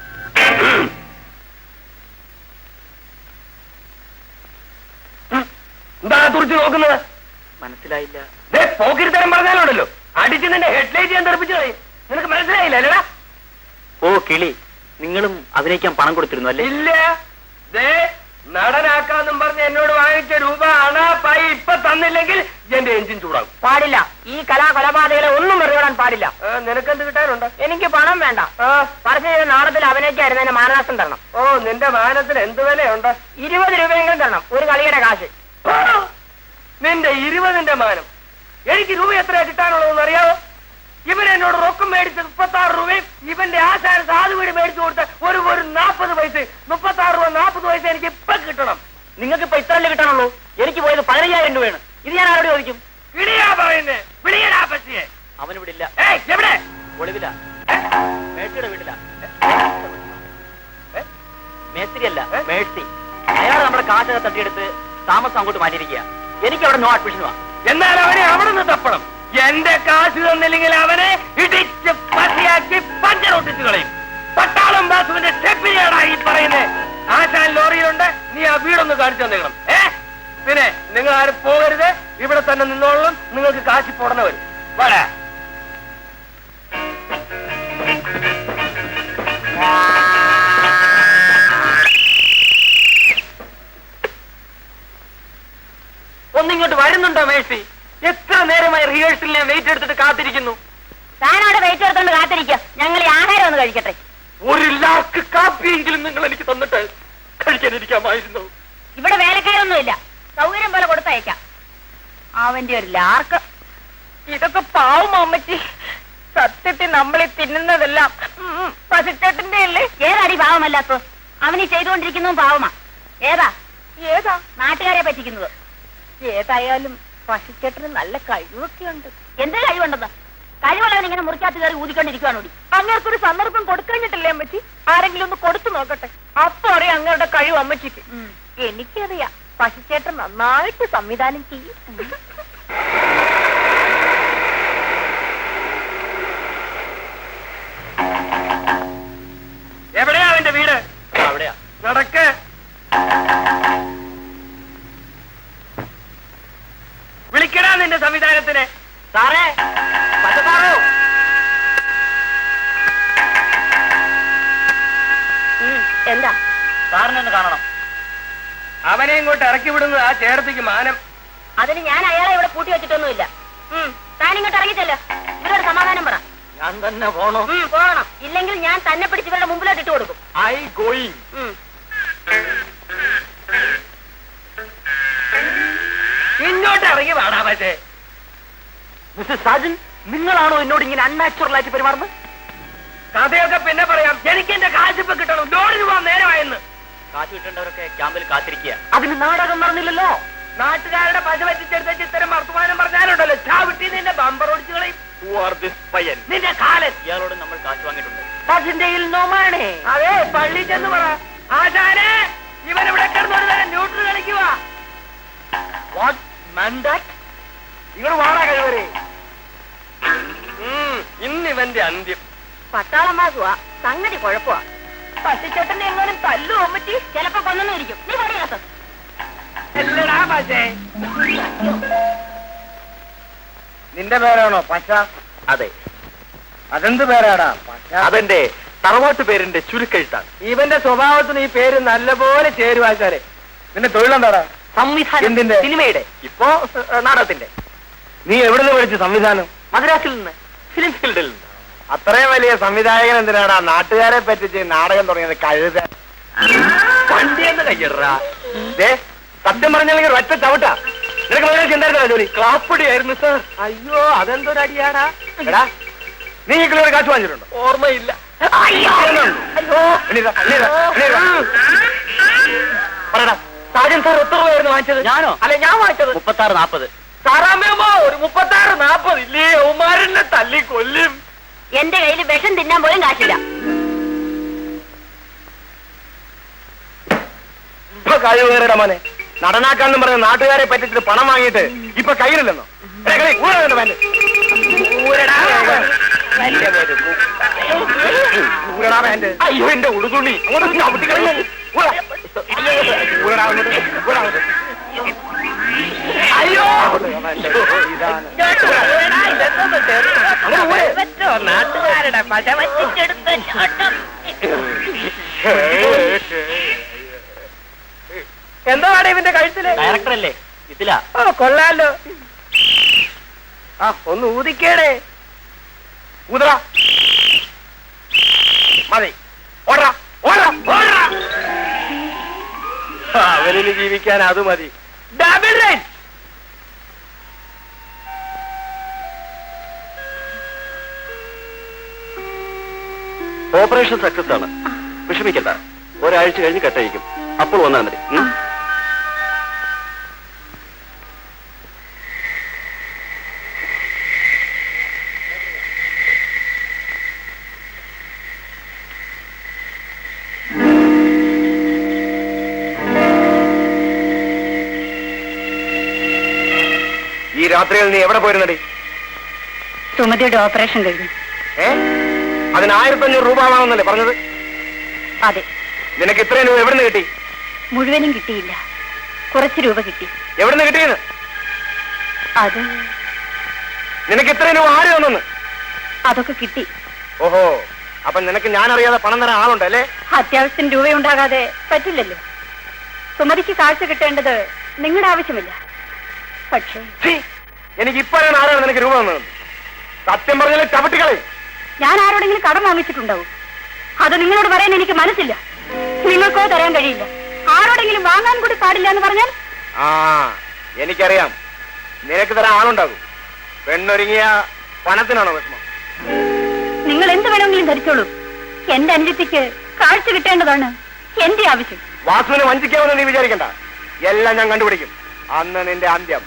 എന്താ തുറച്ചു നോക്കുന്നത്? മനസ്സിലായില്ല. പോക്കിരിത്തരം പറഞ്ഞാലുണ്ടല്ലോ അടിച്ച് നിന്റെ ഹെഡ്ലൈറ്റ് ഞാൻ തെറിപ്പിച്ചു കളയും. നിനക്ക് മനസ്സിലായില്ല അല്ലടാ? ഓ കിളി, നിങ്ങളും അഭിനയിക്കാൻ പണം കൊടുത്തിരുന്നു അല്ലേ? ഇല്ല. നടനാക്കാന്നും പറഞ്ഞ് എന്നോട് വാങ്ങിച്ച രൂപ അണാപ്പായി ഇപ്പൊ തന്നില്ലെങ്കിൽ എന്റെ എഞ്ചിൻ ചൂടാകും. പാടില്ല. ഈ കൊലപാതകളെ ഒന്നും വെറുതെ പാടില്ല. നിനക്കെന്ത് കിട്ടാനുണ്ട്? എനിക്ക് പണം വേണ്ട. പറച്ച് ചെയ്ത നാടകത്തിൽ അഭിനയിക്കായിരുന്നതിന് മാനനഷ്ടം തരണം. ഓ, നിന്റെ മാനത്തിന് എന്ത് വിലയുണ്ട്? 20 രൂപയെങ്കിലും തരണം, ഒരു കളിയുടെ കാശ്. നിന്റെ 20ന്റെ മാനം. എനിക്ക് രൂപ എത്രയാ കിട്ടാനുള്ളതെന്ന് അറിയാവോ? ഇവൻ എന്നോട് റൊക്കം മേടിച്ച് 36 രൂപയും ഇവന്റെ ആശാൻ സാധു വീട് മേടിച്ചു കൊടുത്ത് ഒരു 40 പൈസ. 36 രൂപ 40 പൈസ എനിക്ക് ഇപ്പൊ കിട്ടണം. നിങ്ങൾക്ക് ഇപ്പൊ ഇത്രല്ലേ കിട്ടാനുള്ളൂ? എനിക്ക് പോയത് 15,000 രൂപയാണ്. ഇത് ഞാൻ ആരോട് ചോദിക്കും? വിളിയാ പറയുന്നേ, വിളിയടാ പറ്റിയെ. അവനിവിടെ ഇല്ല. എവിടെ? ഒളിവില. മേഴ്സിയുടെ വീട്ടില. മേസ്ത്രിയല്ല, മേഴ്സി. അയാൾ നമ്മുടെ കാശൊക്കെ തട്ടിയെടുത്ത് താമസം അങ്ങോട്ട് മാറ്റിയിരിക്കുക. എനിക്ക് അവിടെ നോ അഡ്മിഷനുവാ. എന്നാൽ അവനെ അവിടെ നിന്ന് തപ്പണം. എന്റെ കാശ് തന്നില്ലെങ്കിൽ അവനെ ഇടിച്ച് പതിയാക്കി പഞ്ചറൊട്ടിച്ചു കളയും. പട്ടാളം ബാസുവിന്റെ സ്റ്റെപ്പിനെയാടാ ഈ പറയുന്നേ. ആശാൻ ലോറിയിലുണ്ട്, നീ ആ വീടൊന്ന് കാണിച്ചു തന്നേക്കണം. പിന്നെ നിങ്ങൾ ആരും പോകരുത്, ഇവിടെ തന്നെ നിന്നോളണം. നിങ്ങൾക്ക് കാശി പോടണ വരും. വരാ. ഒന്നിങ്ങോട്ട് വരുന്നുണ്ടോ മേഴ്സി? എത്ര നേരമായി റിഹേഴ്സലിൽ ഞാൻ വെയിറ്റ് എടുത്തിട്ട് കാത്തിരിക്കുന്നു. താനവിടെ വെയിറ്റ് എടുത്തോണ്ട് കാത്തിരിക്കുക. ഞങ്ങൾ ഈ ആഹാരം ഒന്ന് കഴിക്കട്ടെ. ഒരു ലാർക്ക് കാപ്പിയെങ്കിലും നിങ്ങൾ എനിക്ക് തന്നിട്ട് കഴിക്കാനിരിക്കാമായിരുന്നു. ഇവിടെ വേലക്കാരൊന്നുമില്ല, സൗകര്യം പോലെ കൊടുത്തയക്കാം. അവന്റെ ഒരു ലാർക്ക്. ഇതൊക്കെ പാവം അമ്മച്ചി. സത്യത്തിൽ നമ്മളീ തിന്നുന്നതെല്ലാം പശുച്ചേട്ടന്റെ അല്ലേ? ഏതാടി പാവമല്ലാത്തോ? അവനീ ചെയ്തുകൊണ്ടിരിക്കുന്നതും പാവമാ. ഏതാ നാട്ടുകാരെ പറ്റിക്കുന്നത്? ഏതായാലും പശുച്ചേട്ടന് നല്ല കഴിവൊക്കെ ഉണ്ട്. എന്ത് കഴിവുണ്ടെന്ന്? കഴിവുള്ളവൻ ഇങ്ങനെ മുറിക്കാത്ത കയറി ഊതിക്കൊണ്ടിരിക്കുവാണോടി? അങ്ങേർക്കൊരു സന്ദർഭം കൊടുക്കഴിഞ്ഞിട്ടില്ലേ അമ്മച്ചി? ആരെങ്കിലും ഒന്ന് കൊടുത്തു നോക്കട്ടെ, അപ്പൊ അറിയാം അങ്ങയുടെ കഴിവ് അമ്മച്ചിക്ക്. എനിക്കറിയാം, പശുച്ചേട്ടൻ നന്നായിട്ട് സംവിധാനം ചെയ്യും. എവിടെയാ അവന്റെ വീട്? അവിടെയാ. നടക്ക്. വിളിക്കടാ നിന്റെ സംവിധാനത്തിന്. സാറേ, പച്ചസാറോ? എന്താ? സാറിനൊന്ന് കാണണം. അവനെ ഇങ്ങോട്ട് ഇറക്കി വിടുന്നത് ആ ചേർത്തിക്ക് മാനം. അതിന് ഞാൻ അയാളെ ഇവിടെ പൂട്ടി വെച്ചിട്ടൊന്നുമില്ല. താനിങ്ങോട്ട് ഇറങ്ങിച്ചല്ല, ഇവരോട് സമാധാനം പറ. ഞാൻ തന്നെ പോണോ? പോകണം. ഇല്ലെങ്കിൽ ഞാൻ തന്നെ പിടിച്ച് ഇവരുടെ മുമ്പിലോട്ട് ഇട്ട് കൊടുക്കും. I going. ഇങ്ങോട്ട് ഇറങ്ങി വാടാ. പക്ഷേ മിസ്റ്റർ സാജൻ, നിങ്ങളാണോ എന്നോട് ഇങ്ങനെ അൺനാച്ചുറൽ ആയിട്ട് പെരുമാറുന്നത്? കഥയൊക്കെ പിന്നെ പറയാം. എനിക്ക് എന്റെ കാശിപ്പ് കിട്ടണം. ലോറിന് പോകാൻ നേരമായെന്ന്. കാശ് കിട്ടേണ്ടവരൊക്കെ ക്യാമ്പിൽ കാത്തിരിക്കുക. അതിന് നാടകം നടന്നില്ലല്ലോ. നാട്ടുകാരുടെ പശ പറ്റിച്ചെടുത്ത് ഇത്തരം വർത്തമാനം പറഞ്ഞാലുണ്ടല്ലോ, ചാവിട്ടി നിന്റെ ബമ്പർ ഓടിച്ചു കളയും. നിന്റെ കാലൻ. ഇയാളോട് നമ്മൾ കാശ് വാങ്ങിയിട്ടുണ്ട്. പശിന്റെ നോമാണേ. അതെ, പള്ളി ചെന്ന് പറ. ആശാനെ, ഇവനിവിടെ കിടന്നൊരു നേരം ന്യൂട്രൽ കളിക്കുക. വാട്ട് മാൻഡാറ്റ്? നിങ്ങൾ വാടാ കഴിവരെ. ഇന്നിവന്റെ അന്ത്യം. പട്ടാളം മാസുവാ, സംഗതി കുഴപ്പമാ. പശുച്ചേട്ടനെ എങ്ങാനും തല്ലു അമ്മച്ചി, ചിലപ്പോ കൊന്നു ഇരിക്കും. നീ പറയാത്ത എല്ലടാ പശേ. നിന്റെ പേരാണോ പശ? അതെ. അതെന്ത് പേരാടാ പശ? അതെന്റെ തറവാട്ട് പേരിന്റെ ചുരുക്കെഴുത്താണ്. ഇവന്റെ സ്വഭാവത്തിന് ഈ പേര് നല്ലപോലെ ചേരുവാച്ചാരെ. നിന്റെ തൊഴിലെന്താടാ? സംവിധാനം. എന്തിന്റെ? സിനിമയുടെ. ഇപ്പോ നാടകത്തിന്റെ. നീ എവിടെ നിന്ന് പഠിച്ചു സംവിധാനം? മദ്രാസിൽ നിന്ന്, ഫിലിം ഫീൽഡിൽ നിന്ന്. അത്രയും വലിയ സംവിധായകൻ എന്തിനാടാ നാട്ടുകാരെ പറ്റിച്ച് നാടകം തുടങ്ങിയത്? കഴുത വണ്ടിയെന്ന് കയ്യടാ. സത്യം പറഞ്ഞില്ലെങ്കിൽ ഒറ്റ ചവിട്ടാ. നിനക്ക് മദ്രാസിൽ എന്തായിരുന്നോ ജോലി? ക്ലാപ്പടിയായിരുന്നു സാർ. അയ്യോ, അതെന്തൊരടിയാടാ. എടാ, നീ ഈ കിളിയോട് കാശ് വാങ്ങിച്ചിട്ടുണ്ടോ? ഓർമ്മയില്ല. പറയടാ. സാജൻ സാർ എത്ര രൂപയായിരുന്നു വാങ്ങിച്ചത്? ഞാനോ? അല്ല, ഞാൻ വാങ്ങിച്ചത് 36-40. സാറാമ്മ ഒരു 36-40 ഇല്ലേ? ഉമാരനെ തല്ലി കൊല്ലും. എന്റെ കയ്യിൽ വിഷം തിന്നാൻ പോലും കാശില്ല. ഇപ്പൊ കഴിവ് കയറിയുടെ മോനെ. നടനാക്കാന്നും പറഞ്ഞ നാട്ടുകാരെ പറ്റിച്ചിട്ട് പണം വാങ്ങിയിട്ട് ഇപ്പൊ കയ്യിലില്ലെന്നോ? അയ്യോ എന്റെ ഉടുതുള്ളി അങ്ങോട്ട് ചവിട്ടിക്കളഞ്ഞു. അയ്യോ നാട്ടുകാരുടെ പശവച്ചിട്ടെടുത്ത ചോട്ടം. എന്താണ് ഇവന്റെ കഴുത്തില്? ഡയറക്ടർ അല്ലേ ഇതിലാ? ഓ കൊള്ളാലോ. ആ ഒന്ന് ഊതിക്കേടേ. ഊതറ മതി. ഓടറാ ഓടറാ ഓടറാ. അവനിന് ജീവിക്കാൻ അത് മതി. Double right. ഓപ്പറേഷൻ സക്സസ് ആണ്, വിഷമിക്കണ്ട. ഒരാഴ്ച കഴിഞ്ഞ് കെട്ടയക്കും, അപ്പോൾ വന്നാൽ മതി. ഈ രാത്രിയിൽ നീ എവിടെ പോയിരുന്നടി? സുമതിയുടെ ഓപ്പറേഷൻ കഴിഞ്ഞു. അതിന് 1500 രൂപ ആവാമെന്നല്ലേ പറഞ്ഞത്? അതെ. നിനക്ക് ഇത്രയും രൂപ എവിടെ നിന്ന് കിട്ടി? മുഴുവനും കിട്ടിയില്ല, കുറച്ച് രൂപ കിട്ടി. എവിടെ നിന്ന് കിട്ടിയെന്ന്? അത് നിനക്ക് ഇത്രയും രൂപ ആര് തന്നെന്ന്? അതൊക്കെ കിട്ടി. ഓഹോ, അപ്പൊ നിനക്ക് ഞാൻ അറിയാതെ പണം തരാൻ ആളുണ്ടല്ലേ? അത്യാവശ്യത്തിന് രൂപയുണ്ടാകാതെ പറ്റില്ലല്ലോ. സുമതിക്ക് കാഴ്ച കിട്ടേണ്ടത് നിങ്ങളുടെ ആവശ്യമില്ല. പക്ഷേ എനിക്ക് ഇപ്പോഴാണ് ആരാണ് നിനക്ക് രൂപ തന്നത്? സത്യം പറഞ്ഞാൽ ചവിട്ടിക്കളെ. ഞാൻ ആരോടെങ്കിലും കടം വാങ്ങിച്ചിട്ടുണ്ടാവും. അത് നിങ്ങളോട് പറയാൻ എനിക്ക് മനസ്സില്ല. നിങ്ങൾക്കോ തരാൻ കഴിയില്ല. ആരോടെങ്കിലും വാങ്ങാൻ കൂടി പാടില്ല എന്ന് പറഞ്ഞാൽ? ആ എനിക്കറിയാം, നിനക്ക് തരാൻ ആളുണ്ടാകും. പെണ്ണൊരുങ്ങിയ പണത്തിനാണോ വിഷമം? നിങ്ങൾ എന്ത് വേണമെങ്കിലും ധരിച്ചോളൂ. എന്റെ അനുജത്തിക്ക് കാഴ്ച കിട്ടേണ്ടതാണ് എന്റെ ആവശ്യം. വാസുവിനെ വഞ്ചിക്കാമെന്ന് നീ വിചാരിക്കണ്ട. എല്ലാം ഞാൻ കണ്ടുപിടിക്കും. അന്ന് നിന്റെ അന്ത്യം.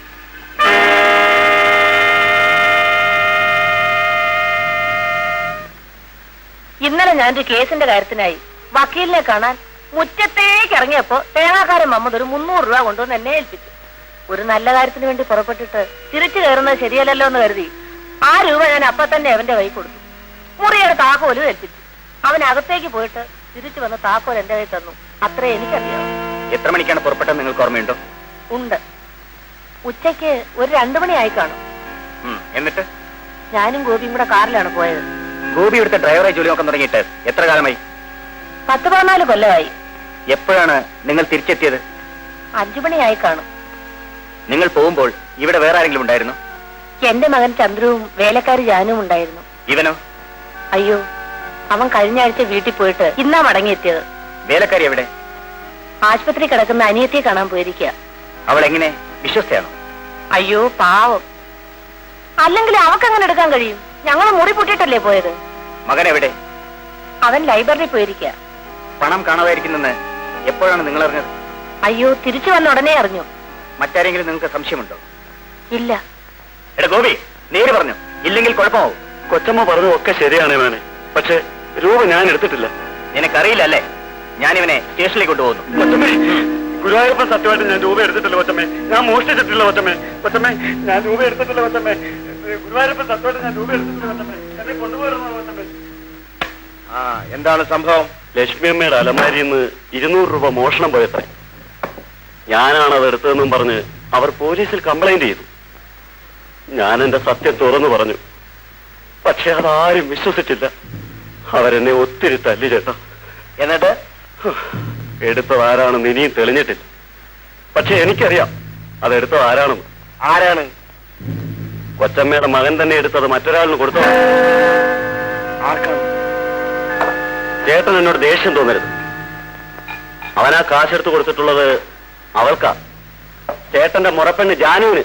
ഇന്നലെ ഞാനൊരു കേസിന്റെ കാര്യത്തിനായി വക്കീലിനെ കാണാൻ മുറ്റത്തേക്ക് ഇറങ്ങിയപ്പോ തേങ്ങാക്കാരൻ മമ്മദ് ഒരു 300 രൂപ കൊണ്ടുവന്ന് എന്നെ ഏൽപ്പിച്ചു. ഒരു നല്ല കാര്യത്തിന് വേണ്ടി പുറപ്പെട്ടിട്ട് തിരിച്ചു കയറുന്നത് ശരിയല്ലല്ലോ എന്ന് കരുതി ആ രൂപ ഞാൻ അപ്പൊ തന്നെ അവന്റെ കൈ കൊടുത്തു. മുറിയുടെ താക്കോല് ഏൽപ്പിച്ചു. അവൻ അകത്തേക്ക് പോയിട്ട് തിരിച്ചു വന്ന് താക്കോൽ എന്റെ കൈ തന്നു. അത്രേ എനിക്കറിയാവും. എത്ര മണിക്കാണ് പുറപ്പെട്ടത് നിങ്ങൾക്ക് ഓർമ്മയുണ്ടോ? ഉണ്ട്. ഉച്ചയ്ക്ക് ഒരു 2 മണിയായി കാണും. എന്നിട്ട് ഞാനും ഗോപിയും കൂടെ കാറിലാണ് പോയത്. ഗോപി ഇവിടുത്തെ ഡ്രൈവറായി ജോലി നോക്കാൻ തുടങ്ങിയിട്ട് എത്ര കാലമായി? 10-14 കൊല്ലമായി. എപ്പോഴാണ് നിങ്ങൾ തിരിച്ചെത്തിയത്? 5 മണിയായി കാണും. നിങ്ങൾ പോകുമ്പോൾ ഇവിടെ വേറെ ആരെങ്കിലും ഉണ്ടായിരുന്നു? എന്റെ മകൻ ചന്ദ്രുവും വേലക്കാരി ജാനുവും ഉണ്ടായിരുന്നു. ഇവനോ? അയ്യോ, അവൻ കഴിഞ്ഞ ആഴ്ച വീട്ടിൽ പോയിട്ട് ഇന്നാ മടങ്ങിയെത്തിയത്. വേലക്കാരി എവിടെ? ആശുപത്രി കിടക്കുന്ന അനിയത്തിയെ കാണാൻ പോയിരിക്കുക. അവൾ എങ്ങനെ, വിശ്വസ്തയാണോ? അയ്യോ പാവം. അല്ലെങ്കിൽ അവക്കങ്ങനെ എടുക്കാൻ കഴിയും? ഞങ്ങൾ മുറി പൂട്ടിയിട്ടല്ലേ പോയത്. മകൻ എവിടെ? അവൻ ലൈബ്രറിയിൽ പോയിരിക്കുക. പണം കാണാതായിരിക്കുന്നെന്ന് എപ്പോഴാണ് നിങ്ങൾ അറിഞ്ഞത്? അയ്യോ, തിരിച്ചു വന്ന ഉടനെ അറിഞ്ഞു. മറ്റാരെങ്കിലും നിങ്ങൾക്ക് സംശയമുണ്ടോ? ഇല്ല. എടാ ഗോപി, നേര് പറഞ്ഞു, ഇല്ലെങ്കിൽ കുഴപ്പമാവും. കൊച്ചമ്മ പറഞ്ഞതൊക്കെ ശരിയാണ് വേണേ, പക്ഷെ രൂപ ഞാൻ എടുത്തിട്ടില്ല. നിനക്കറിയില്ല അല്ലേ? ഞാനിവനെ സ്റ്റേഷനിലേക്ക് കൊണ്ടുപോകുന്നു. കൊച്ചമ്മേ, ഗുരുവായൂരപ്പൻ സത്യമായിട്ട് ഞാൻ രൂപ എടുത്തിട്ടില്ല കൊച്ചമ്മേ. ഞാൻ മോഷ്ടിച്ചിട്ടില്ല കൊച്ചമ്മേ. കൊച്ചമ്മേ, ഞാൻ രൂപ എടുത്തിട്ടില്ല കൊച്ചമ്മേ. ഗുരുവായൂരപ്പൻ സത്യമായിട്ട് ഞാൻ രൂപ എടുത്തിട്ടില്ല കൊച്ചമ്മേ. എന്നെ കൊണ്ടുപോയിരുന്നു കൊച്ചമ്മേ. ആ എന്താണ് സംഭവം? ലക്ഷ്മി അമ്മയുടെ അലമാരിയിൽ നിന്ന് 200 രൂപ മോഷണം പോയത്രേ. ഞാനാണ് അത് എടുത്തതെന്നും പറഞ്ഞ് അവർ പോലീസിൽ കംപ്ലൈന്റ് ചെയ്തു. ഞാൻ എന്റെ സത്യം തുറന്നു പറഞ്ഞു. പക്ഷെ അതാരും വിശ്വസിച്ചില്ല. അവരെന്നെ ഒത്തിരി തല്ലി ചേട്ടാ. എന്നിട്ട് എടുത്തത് ആരാണെന്ന് ഇനിയും തെളിഞ്ഞിട്ടില്ല. പക്ഷെ എനിക്കറിയാം അതെടുത്തത് ആരാണെന്ന്. ആരാണ്? കൊച്ചമ്മയുടെ മകൻ തന്നെ എടുത്തത് മറ്റൊരാളിന് കൊടുത്തത്. ആർക്കാണ്? ചേട്ടൻ എന്നോട് ദേഷ്യം തോന്നരുത്. അവനാ കാശെടുത്ത് കൊടുത്തിട്ടുള്ളത് അവൾക്കാ, ചേട്ടന്റെ മുറപ്പെണ്ണ് ജാനുവിന്.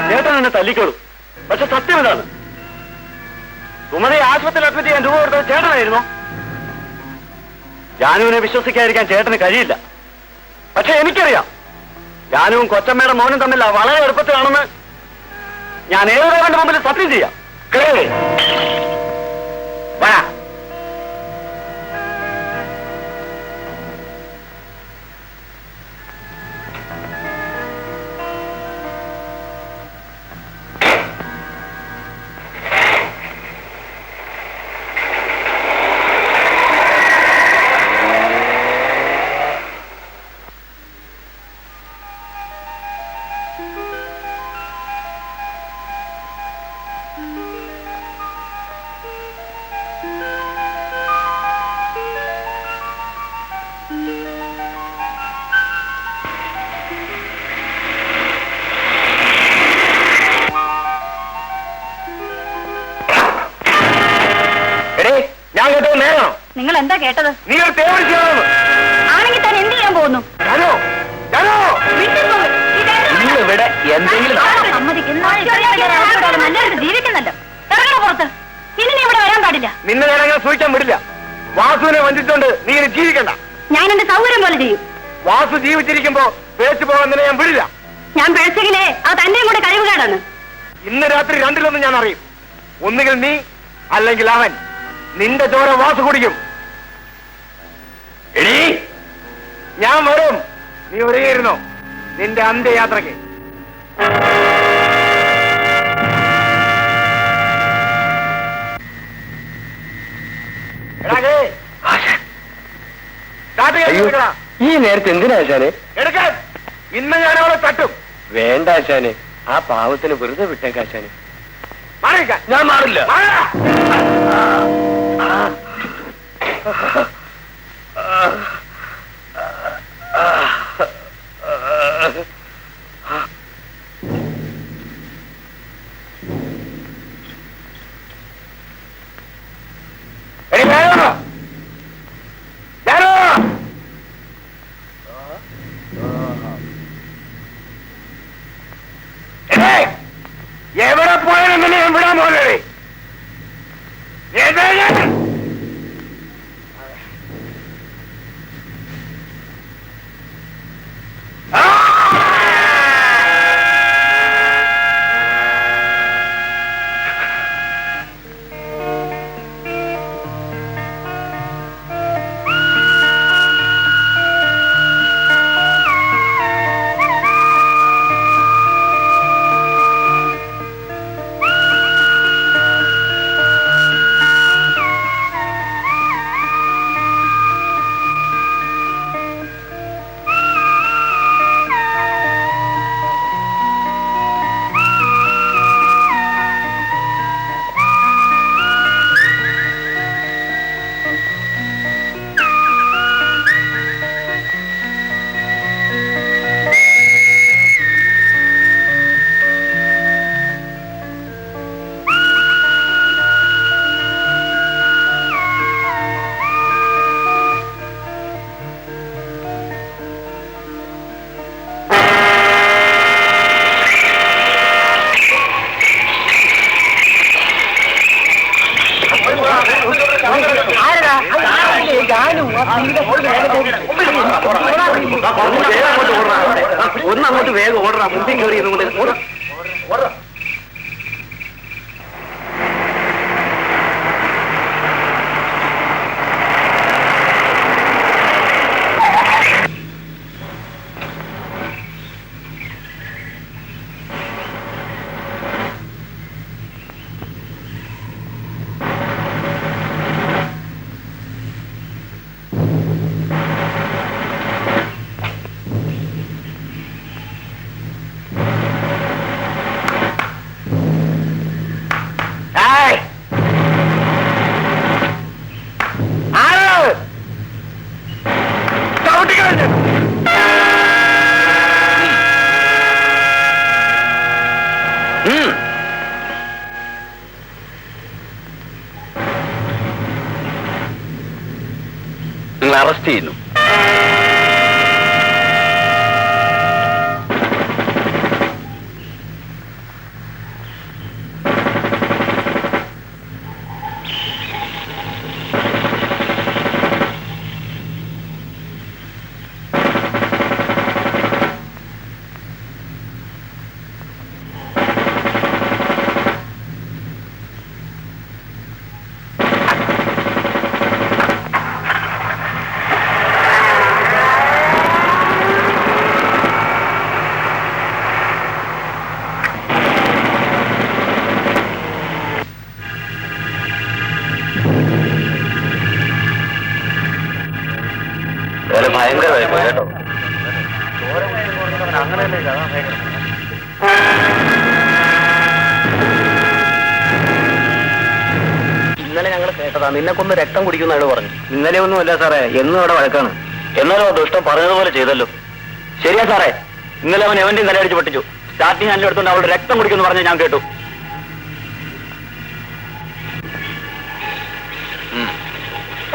ചേട്ടൻ എന്നെ തല്ലിക്കോളൂ, പക്ഷെ സത്യം ഇതാണ്. സുമതിയെ ആശുപത്രിയിൽ അഡ്മിറ്റ് ചെയ്യാൻ രൂപ കൊടുത്തത് ചേട്ടനായിരുന്നു. ജാനുവിനെ വിശ്വസിക്കാതിരിക്കാൻ ചേട്ടന് കഴിയില്ല. പക്ഷെ എനിക്കറിയാം ജാനുവും കൊച്ചമ്മയുടെ മോനും തമ്മിൽ വളരെ എളുപ്പത്തിലാണെന്ന്. ഞാൻ ഏതൊരാളുടെ മുമ്പിൽ സത്യം ചെയ്യാം. വാ. ഞാൻ കേട്ടത് നേരാണോ? നിങ്ങൾ എന്താ കേട്ടത്? നീ ഒരു തേവടിച്ചാണെന്ന്. ആണെങ്കിൽ താൻ എന്ത് ചെയ്യാൻ പോകുന്നു? ജാനോ, ജാനോ, ഇവിടെ എന്തെങ്കിലും നല്ലൊരു ജീവിക്കുന്നുണ്ട്. ഇറങ്ങണ പുറത്ത്. ഇനി നീ ഇവിടെ വരാൻ പാടില്ല. നിന്നെ ഞാൻ സൂക്ഷിക്കാൻ വിടില്ല. വാസുവിനെ വഞ്ചിച്ചോണ്ട് നീ ഇനി ജീവിക്കണ്ട. ഞാൻ എന്റെ സൗകര്യം പോലെ ചെയ്യും. വാസു ജീവിച്ചിരിക്കുമ്പോ പേച്ചു പോകാൻ നിന്നെ ഞാൻ വിടില്ല. ഞാൻ പിഴച്ചെങ്കിലേ അത് തന്റെയും കൂടെ കഴിവുകേടാണ്. ഇന്ന് രാത്രി രണ്ടിലൊന്നും ഞാൻ അറിയും. ഒന്നുകിൽ നീ അല്ലെങ്കിൽ അവൻ. നിന്റെ ചോര വാസു കുടിക്കും. എടീ, ഞാൻ വരും. നീ ഒരുങ്ങിയിരുന്നോ നിന്റെ അന്ത്യയാത്രയ്ക്ക്. ഈ നേരത്തെ എന്തിനാ ആശാനെ? എടുക്കാൻ ഇന്ന് ഞാൻ അവളെ തട്ടും. വേണ്ട ആശാനെ, ആ പാവത്തിന് വെറുതെ വിട്ടേക്കാശാനെ. മാറിക്കാൻ ഞാൻ മാറില്ല. എവിടെ പോയാലും തന്നെ ഞാൻ വിടാൻ പോലെ. ഒന്നങ്ങോട്ട് വേഗം ഓടണം. മുമ്പിൽ കയറി നിങ്ങൾ അറസ്റ്റ് ചെയ്യുന്നു. ഭയങ്കരമായി പോയി കേട്ടോ. ഇന്നലെ ഞങ്ങൾ കേട്ടതാ നിന്നെ കൊന്ന് രക്തം കുടിക്കുന്നതാണ് പറഞ്ഞു. ഇന്നലെ ഒന്നുമല്ല സാറേ, എന്നും അവിടെ വഴക്കാണ്. എന്നാലും ദുഷ്ടം പറഞ്ഞതുപോലെ ചെയ്തല്ലോ. ശരിയാ സാറേ, ഇന്നലെ അവൻ എവന്റെയും തലയടിച്ച് പൊട്ടിച്ചു. സ്റ്റാർട്ടിങ് ഹാൻഡിൽ എടുത്തുകൊണ്ട് അവളുടെ രക്തം കുടിക്കുമെന്ന് പറഞ്ഞ് ഞാൻ കേട്ടു.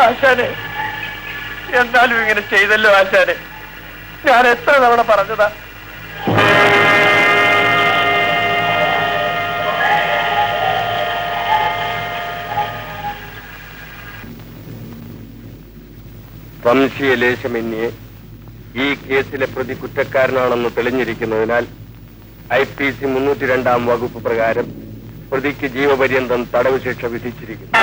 ആശാനെ, എന്നാലും ഇങ്ങനെ ചെയ്തല്ലോ ആശാനെ. ഞാൻ എത്ര തവണ പറഞ്ഞതാ. സംശയലേശമന്യേ ഈ കേസിലെ പ്രതി കുറ്റക്കാരനാണെന്ന് തെളിഞ്ഞിരിക്കുന്നതിനാൽ IPC 302 വകുപ്പ് പ്രകാരം പ്രതിക്ക് ജീവപര്യന്തം തടവ് ശിക്ഷ വിധിച്ചിരിക്കുന്നു.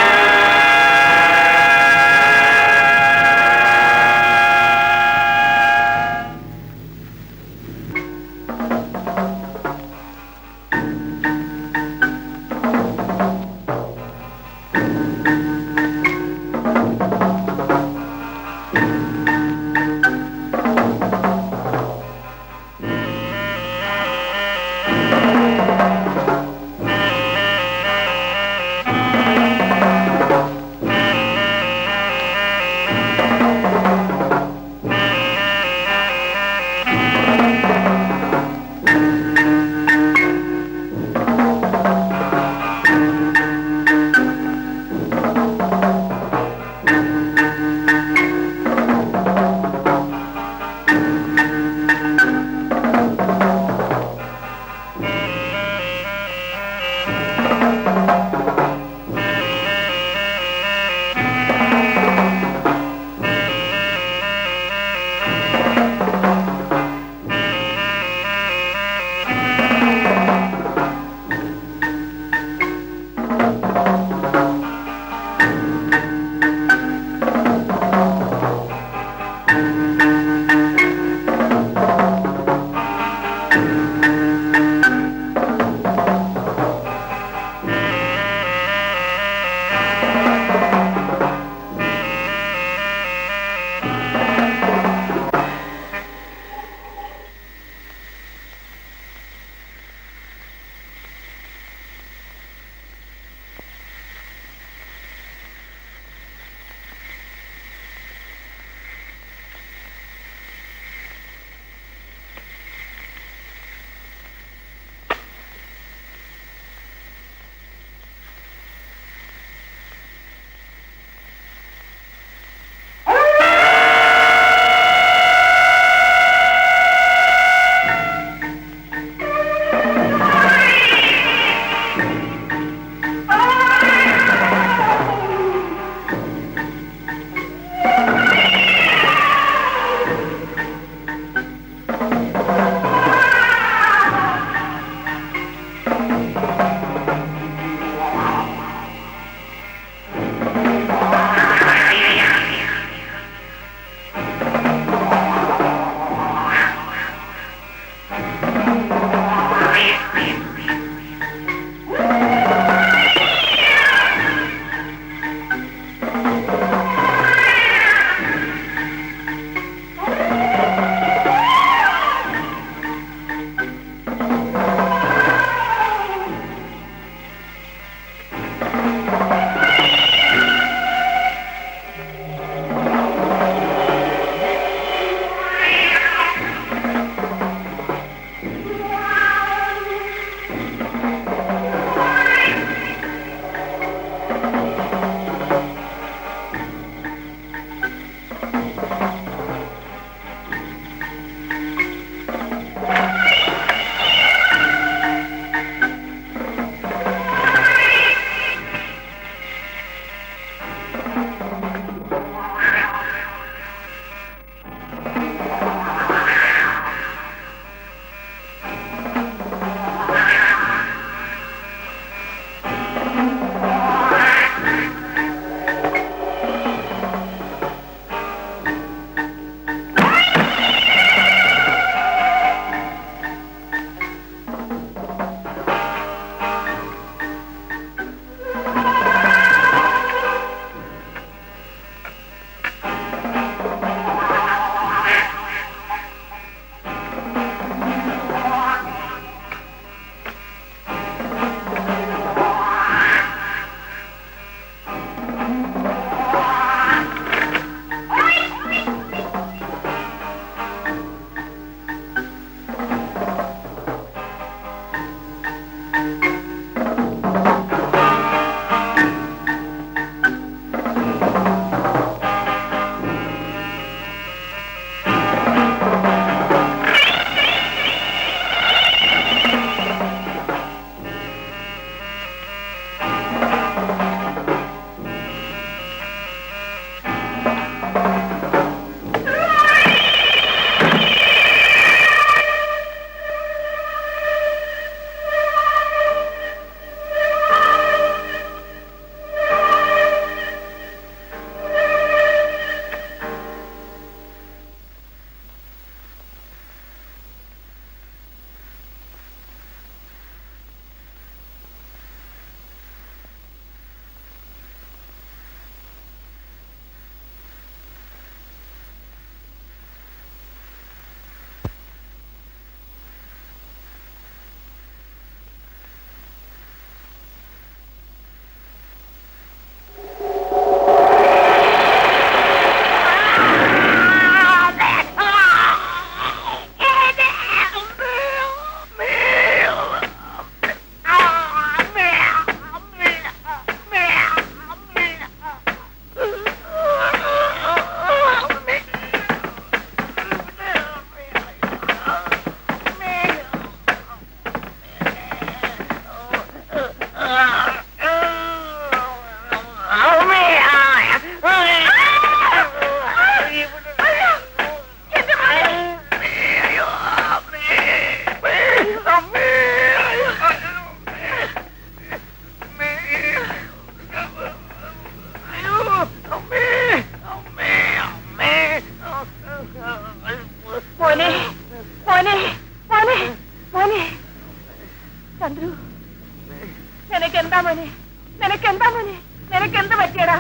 പറ്റിയടാ?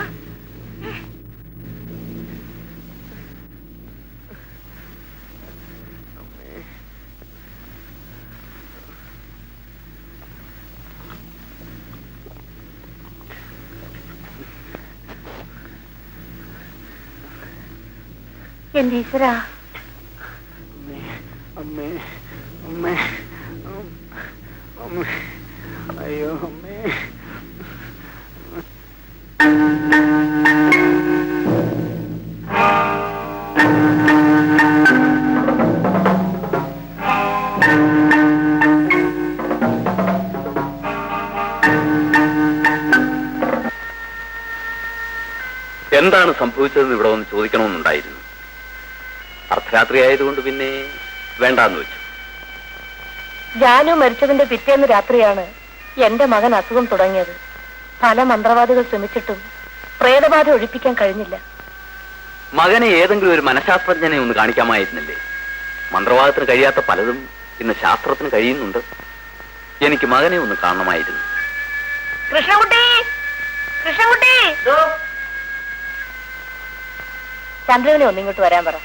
എന്റെ ഈശ്വര, അമ്മേ അമ്മേ അമ്മേ, അയ്യോ അമ്മേ. എന്താണ് സംഭവിച്ചതെന്ന് ഇവിടെ വന്ന് ചോദിക്കണമെന്നുണ്ടായിരുന്നു. അർദ്ധരാത്രി ആയതുകൊണ്ട് പിന്നെ വേണ്ടാന്ന് വെച്ചു. ജാനു മരിച്ചതിന്റെ പിറ്റേന്ന് രാത്രിയാണ് എന്റെ മകൻ അസുഖം തുടങ്ങിയത്. പല മന്ത്രവാദികൾ ശ്രമിച്ചിട്ടും പ്രേതബാധ ഒഴിപ്പിക്കാൻ കഴിഞ്ഞില്ല. മകനെ ഏതെങ്കിലും ഒരു മനഃശാസ്ത്രജ്ഞനെ ഒന്ന് കാണിക്കാമായിരുന്നില്ലേ? മന്ത്രവാദത്തിന് കഴിയാത്ത പലതും ഇന്ന് ശാസ്ത്രത്തിന് കഴിയുന്നുണ്ട്. എനിക്ക് മകനെ ഒന്ന് കാണണമായിരുന്നു. കൃഷ്ണൻകുട്ടി, കൃഷ്ണൻകുട്ടി, ചന്ദ്രനെ ഒന്നിങ്ങോട്ട് വരാൻ പറ.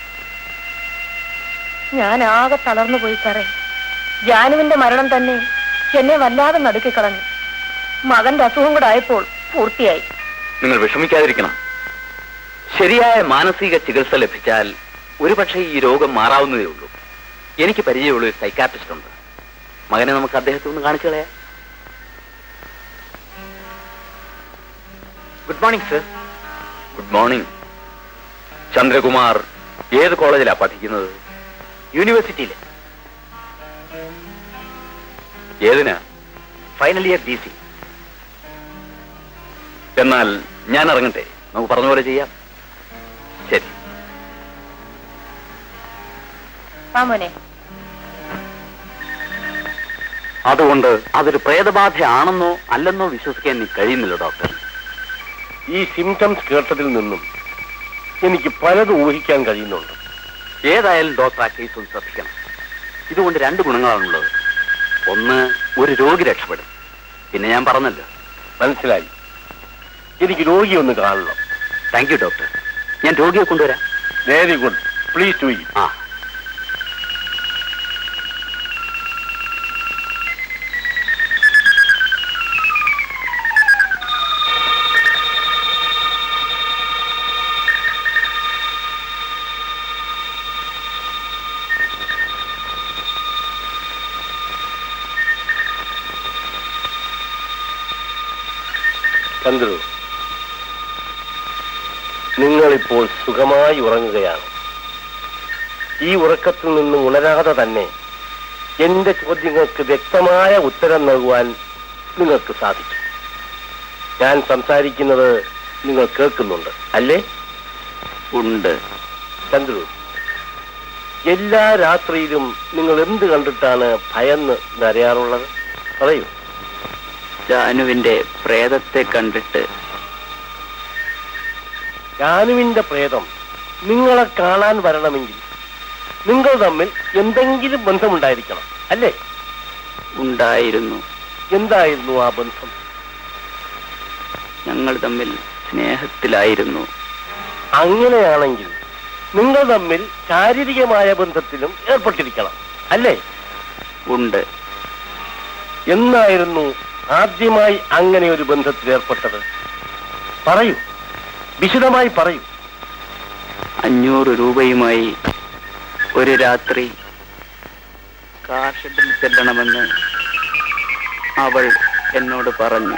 ഞാൻ ആകെ തളർന്നു പോയി സാറേ. ജാനുവിന്റെ മരണം തന്നെ എന്നെ വല്ലാതെ നടുക്കിക്കളഞ്ഞു. മകന്റെ അസുഖം കൂടെ ആയപ്പോൾ പൂർത്തിയായി. നിങ്ങൾ വിഷമിക്കാതിരിക്കണം. ശരിയായ മാനസിക ചികിത്സ ലഭിച്ചാൽ ഒരുപക്ഷെ ഈ രോഗം മാറാവുന്നതേ ഉള്ളൂ. എനിക്ക് പരിചയമുള്ള ഒരു സൈക്കാട്രിസ്റ്റ് ഉണ്ട്. മകനെ നമുക്ക് അദ്ദേഹത്തെ ഒന്ന് കാണിച്ചു കളയാം. Good morning sir. Good morning. Chandrakumar ഏത് കോളേജിലാ പഠിക്കുന്നത്? യൂണിവേഴ്സിറ്റിയില്. ഏതിനാ? Final year DC. എന്നാൽ ഞാൻ ഇറങ്ങട്ടെ, നമുക്ക് പറഞ്ഞ പോലെ ചെയ്യാം. ശരി. മോനെ, അതുകൊണ്ട് അതൊരു പ്രേതബാധയാണെന്നോ അല്ലെന്നോ വിശ്വസിക്കാൻ എനിക്ക് കഴിയുന്നില്ല ഡോക്ടർ. ഈ സിംറ്റംസ് കേട്ടതിൽ നിന്നും എനിക്ക് പലതും ഊഹിക്കാൻ കഴിയുന്നുണ്ട്. ഏതായാലും ഡോക്ടർ ആ കേസ് ഒന്ന് ശ്രദ്ധിക്കണം. ഇതുകൊണ്ട് 2 ഗുണങ്ങളാണുള്ളത്. ഒന്ന്, ഒരു രോഗി രക്ഷപ്പെടും. പിന്നെ ഞാൻ പറഞ്ഞല്ലോ. മനസ്സിലായി. എനിക്ക് രോഗിയെ ഒന്ന് കാണണം. Thank you doctor. ഞാൻ രോഗിയെ കൊണ്ടുവരാം. Very good. Please do it. ആ. ചന്ദ്രു, നിങ്ങളിപ്പോൾ സുഖമായി ഉറങ്ങുകയാണ്. ഈ ഉറക്കത്തിൽ നിന്നും ഉണരാതെ തന്നെ എന്റെ ചോദ്യങ്ങൾക്ക് വ്യക്തമായ ഉത്തരം നൽകുവാൻ നിങ്ങൾക്ക് സാധിക്കും. ഞാൻ സംസാരിക്കുന്നത് നിങ്ങൾ കേൾക്കുന്നുണ്ട് അല്ലേ? ഉണ്ട്. ചന്ദ്രു, എല്ലാ രാത്രിയിലും നിങ്ങൾ എന്ത് കണ്ടിട്ടാണ് ഭയന്ന് നരയാറുള്ളത്? പറയൂ. ജാനുവിന്റെ പ്രേതത്തെ കണ്ടിട്ട്. ജാനുവിന്റെ പ്രേതം നിങ്ങളെ കാണാൻ വരണമെങ്കിൽ നിങ്ങൾ തമ്മിൽ എന്തെങ്കിലും ബന്ധമുണ്ടായിരിക്കണം അല്ലേ? ഉണ്ടായിരുന്നു. എന്തായിരുന്നു ആ ബന്ധം? ഞങ്ങൾ തമ്മിൽ സ്നേഹത്തിലായിരുന്നു. അങ്ങനെയാണെങ്കിൽ നിങ്ങൾ തമ്മിൽ ശാരീരികമായ ബന്ധത്തിലും ഏർപ്പെട്ടിരിക്കണം അല്ലേ? ഉണ്ട്. എന്നായിരുന്നു ആദ്യമായി അങ്ങനെ ഒരു ബന്ധത്തിൽ ഏർപ്പെട്ടത്? പറയൂ, വിശദമായി പറയൂ. 500 രൂപയുമായി ഒരു രാത്രി കാർ ഷെഡിൽ ചെല്ലണമെന്ന് അവൾ എന്നോട് പറഞ്ഞു.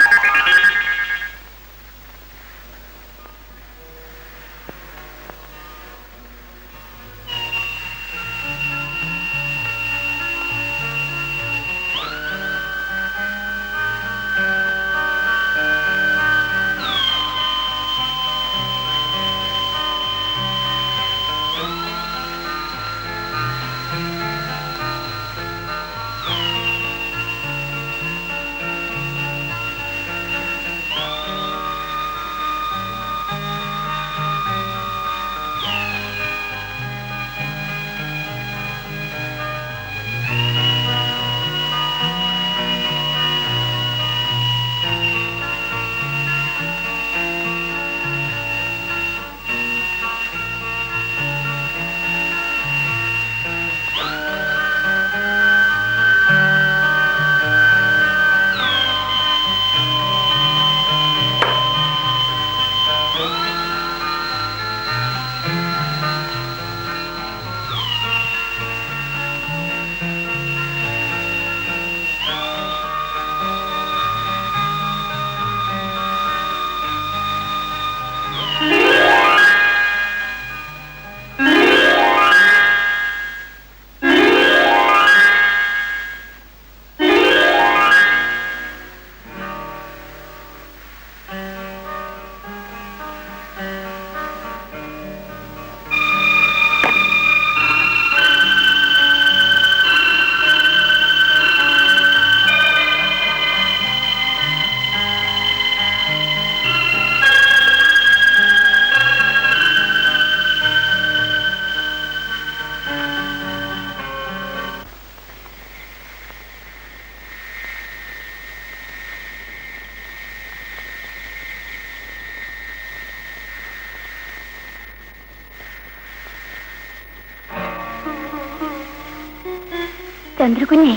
ചന്ദ്രകുഞ്ഞേ,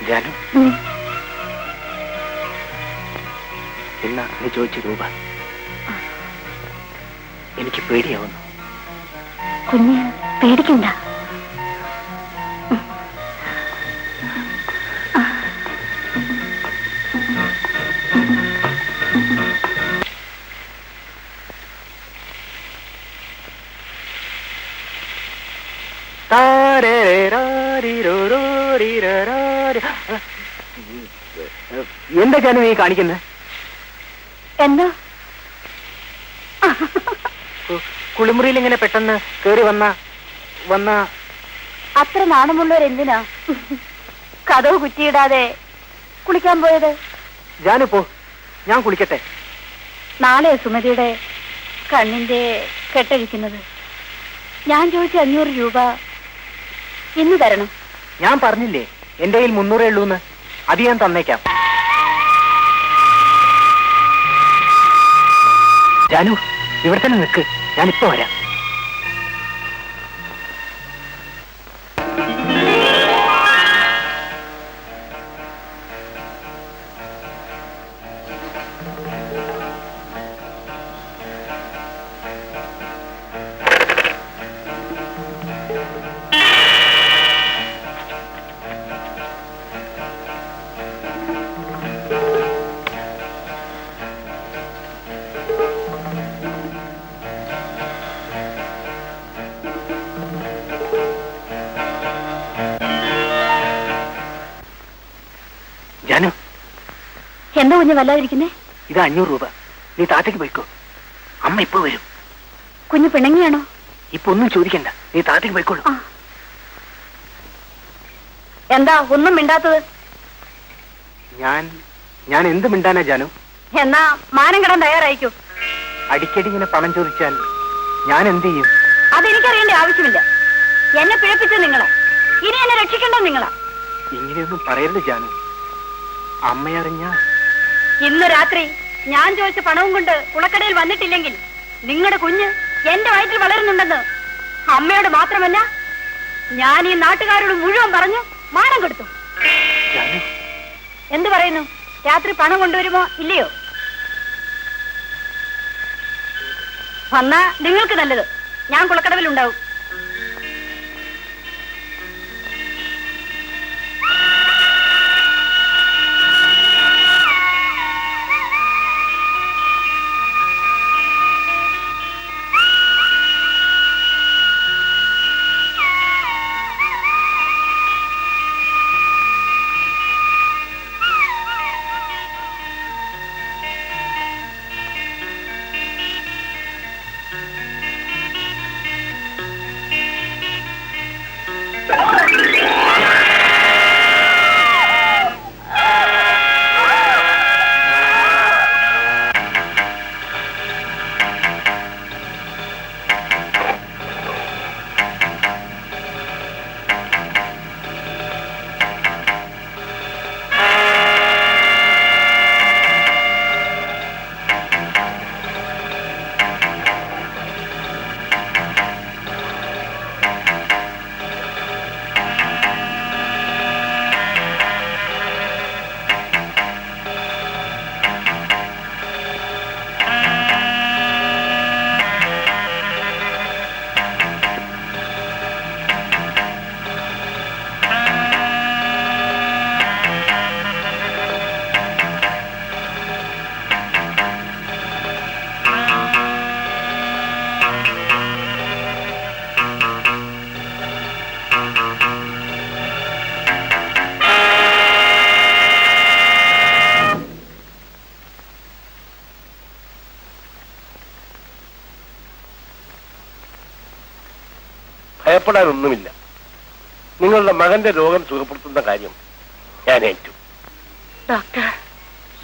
ജാനു, എന്നാ നീ ചോദിച്ച രൂപ എനിക്ക് പേടിയാവുന്നു. കുഞ്ഞ് പേടിക്കണ്ട. എന്താ ജാനു നീ കാണിക്കുന്നത്? എന്താ കുളിമുറിയിൽ ഇങ്ങനെ പെട്ടെന്ന് കേറി വന്ന അത്ര നാണമുള്ളവരെന്തിനാ കതവ് കുറ്റിയിടാതെ കുളിക്കാൻ പോയത്? ജാനു പോ, ഞാൻ കുളിക്കട്ടെ. നാളെ സുമതിയുടെ കണ്ണിന്റെ കെട്ടഴിക്കുന്നത്. ഞാൻ ചോദിച്ച 500 രൂപ ഇന്ന് തരണം. ഞാൻ പറഞ്ഞില്ലേ എന്റെ കയ്യിൽ 300 ഉള്ളൂന്ന്. അത് ഞാൻ തന്നേക്കാം. ജാനു, ഇവിടെ തന്നെ നിൽക്ക്, ഞാനിപ്പോ വരാം. ജാനു, എന്താ കുഞ്ഞ് വല്ലാതിരിക്കുന്നേ? ഇത് 500 രൂപ. നീ താഴത്തേക്ക് പോയിക്കോ, അമ്മ ഇപ്പൊ വരും. കുഞ്ഞ് പിണങ്ങിയാണോ? ഇപ്പൊ ഒന്നും ചോദിക്കണ്ട, നീ താഴത്തേക്ക് പോയിക്കോളൂ. എന്താ ഒന്നും മിണ്ടാത്തത്? ഞാൻ എന്ത് മിണ്ടാനാ ജാനു? എന്നാ മാനം കെടാൻ തയ്യാറായിക്കോ. അടിക്കടി ഇങ്ങനെ പണം ചോദിച്ചാൽ ഞാൻ എന്ത് ചെയ്യും? അതെനിക്കറിയേണ്ട ആവശ്യമില്ല. എന്നെ പിഴപ്പിച്ചത് നിങ്ങളാ, ഇനി എന്നെ രക്ഷിക്കേണ്ടത് നിങ്ങളാ. ഇങ്ങനെയൊന്നും പറയരുത് ജാനു. അമ്മയറിഞ്ഞ ഇന്ന് രാത്രി ഞാൻ ചോദിച്ച പണവും കൊണ്ട് കുളക്കടയിൽ വന്നിട്ടില്ലെങ്കിൽ നിങ്ങളുടെ കുഞ്ഞ് എന്റെ വയറ്റിൽ വളരുന്നുണ്ടെന്ന് അമ്മയോട് മാത്രമല്ല ഞാൻ ഈ നാട്ടുകാരോട് മുഴുവൻ പറഞ്ഞു മാനം കൊടുത്തു. ജാനു, എന്തു പറയുന്നു? രാത്രി പണം കൊണ്ടുവരുമോ ഇല്ലയോ? വന്നാ നിങ്ങൾക്ക് നല്ലത്. ഞാൻ കുളക്കടവിലുണ്ടാവും. ഭയപ്പെടാനൊന്നുമില്ല. നിങ്ങളുടെ മകന്റെ രോഗം സുഖപ്പെടുത്തുന്ന കാര്യം ഞാൻ ഏറ്റു. ഡോക്ടർ,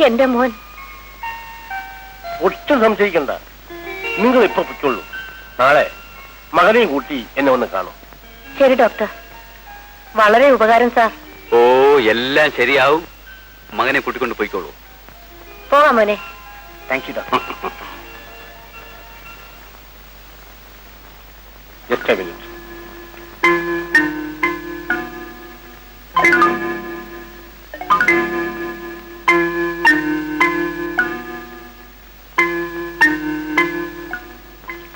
എന്റെ മോൻ ഒട്ടും സംശയിക്കണ്ട. നിങ്ങൾ ഇപ്പൊ പൊയ്ക്കൊള്ളൂ. നാളെ മകനെയും കൂട്ടി എന്നെ ഒന്ന് കാണും. ശരി ഡോക്ടർ, വളരെ ഉപകാരം സാർ. ഓ, എല്ലാം ശരിയാവും. മകനെ കൂട്ടിക്കൊണ്ട് പോയിക്കോളൂ. പോകാം മോനെ. Thank you doctor. Just A minute.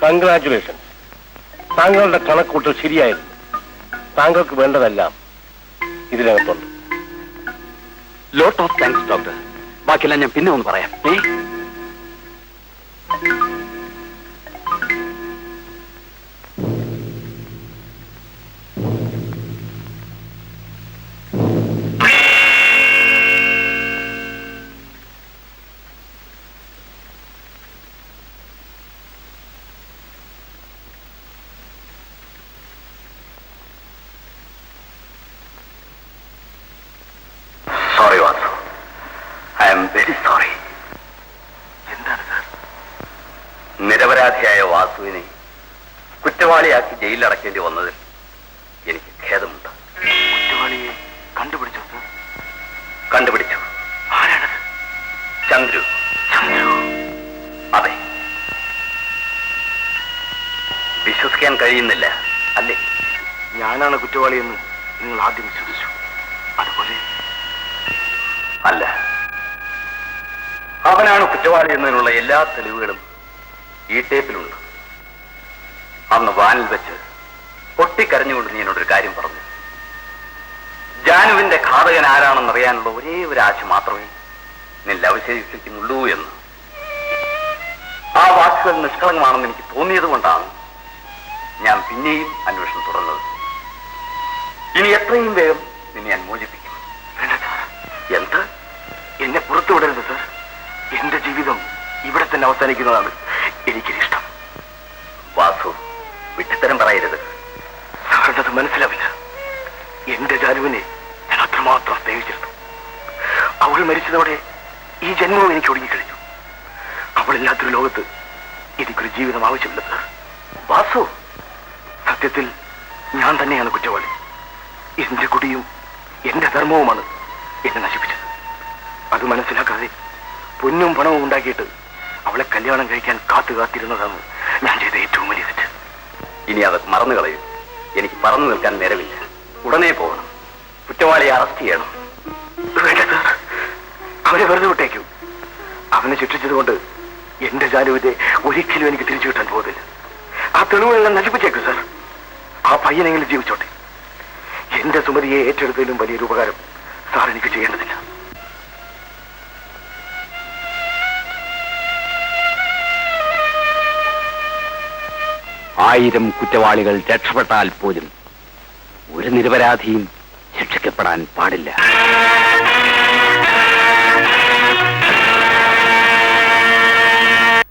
Congratulations. താങ്കളുടെ കണക്കൂട്ടൽ ശരിയായിരുന്നു. താങ്കൾക്ക് വേണ്ടതെല്ലാം ഇതിനകത്തുണ്ട്. Lot of thanks doctor. ബാക്കിയെല്ലാം ഞാൻ പിന്നെ ഒന്ന് പറയാം. Sorry Vasu, I am very sorry. എന്താണ് സാർ? നിരപരാധിയായ വാസുവിനെ കുറ്റവാളിയാക്കി ജയിലിലടക്കേണ്ടി വന്നതിൽ എനിക്ക് ഖേദമുണ്ട്. കുറ്റവാളിയെ കണ്ടുപിടിച്ചോ സാർ? കണ്ടുപിടിച്ചു. ആരാണത്? ചന്ദ്രു. ചന്ദ്രു? അതെ. വിശ്വസിക്കാൻ കഴിയുന്നില്ല അല്ലേ? ഞാനാണ് കുറ്റവാളിയെന്ന് നിങ്ങൾ ആദ്യം വിശ്വസിച്ചു. അതുപോലെ അല്ല, അവനാണ് കുറ്റവാളി എന്നതിനുള്ള എല്ലാ തെളിവുകളും ഈ ടേപ്പിലുണ്ട്. അന്ന് വാനിൽ വെച്ച് പൊട്ടിക്കരഞ്ഞുകൊണ്ട് നീ എന്നോടൊരു കാര്യം പറഞ്ഞു. ജാനുവിന്റെ ഘാതകൻ ആരാണെന്നറിയാനുള്ള ഒരേ ഒരു ആശ മാത്രമേ നിന്നെ അവശേഷിക്കുന്നുള്ളൂ എന്ന്. ആ വാക്കുകൾ നിഷ്കളങ്കമാണെന്ന് എനിക്ക് തോന്നിയത് കൊണ്ടാണ് ഞാൻ പിന്നെയും അന്വേഷണം തുടർന്നത്. ഇനി എത്രയും വേഗം നിന്നെ ഞാൻ മോചിപ്പിക്കും. എന്ത്? എന്നെ പുറത്തു വിടരുത് സർ. എന്റെ ജീവിതം ഇവിടെ തന്നെ അവസാനിക്കുന്നതാണ് എനിക്കിഷ്ടം. വാസു, വിട്ടിത്തരം പറയരുത്. സാറിനത് മനസ്സിലാവില്ല. എന്റെ ജാനുവിനെ ഞാൻ അത്രമാത്രം സ്നേഹിച്ചിരുന്നു. അവൾ മരിച്ചതോടെ ഈ ജന്മവും എനിക്ക് ഒടുങ്ങിക്കഴിഞ്ഞു. അവളില്ലാത്തൊരു ലോകത്ത് എനിക്കൊരു ജീവിതം ആവശ്യമില്ല സർ. വാസു, സത്യത്തിൽ ഞാൻ തന്നെയാണ് കുറ്റവാളി. എന്റെ കുടിയും എന്റെ ധർമ്മവുമാണ് എന്നെ നശിപ്പിച്ചത്. അത് മനസ്സിലാക്കാതെ പൊന്നും പണവും ഉണ്ടാക്കിയിട്ട് അവളെ കല്യാണം കഴിക്കാൻ കാത്തിരുന്നതാണ് ഞാൻ ചെയ്ത ഏറ്റവും വലിയ തെറ്റ്. ഇനി അതൊക്കെ മറന്നു കളയും. എനിക്ക് പറന്നു നിൽക്കാൻ നേരമില്ല. ഉടനെ പോകണം. കുറ്റവാളിയെ അറസ്റ്റ് ചെയ്യണം. വേണ്ട സാർ, അവനെ വെറുതെ വിട്ടേക്കൂ. അവനെ ശിക്ഷിച്ചതുകൊണ്ട് എന്റെ ജാനുവിന്റെ ഒരിക്കലും എനിക്ക് തിരിച്ചു കിട്ടാൻ പോകുന്നില്ല. ആ തെളിവുകളെല്ലാം നശിപ്പിച്ചേക്കൂ സാർ. ആ പയ്യനെങ്കിലും ജീവിച്ചോട്ടെ. എന്റെ സുമതിയെ ഏറ്റെടുത്തതിലും വലിയൊരു ഉപകാരം സാർ എനിക്ക് ചെയ്യേണ്ടതില്ല. ആയിരം കുറ്റവാളികൾ രക്ഷപ്പെട്ടാൽ പോലും ഒരു നിരപരാധിയും ശിക്ഷിക്കപ്പെടാൻ പാടില്ല.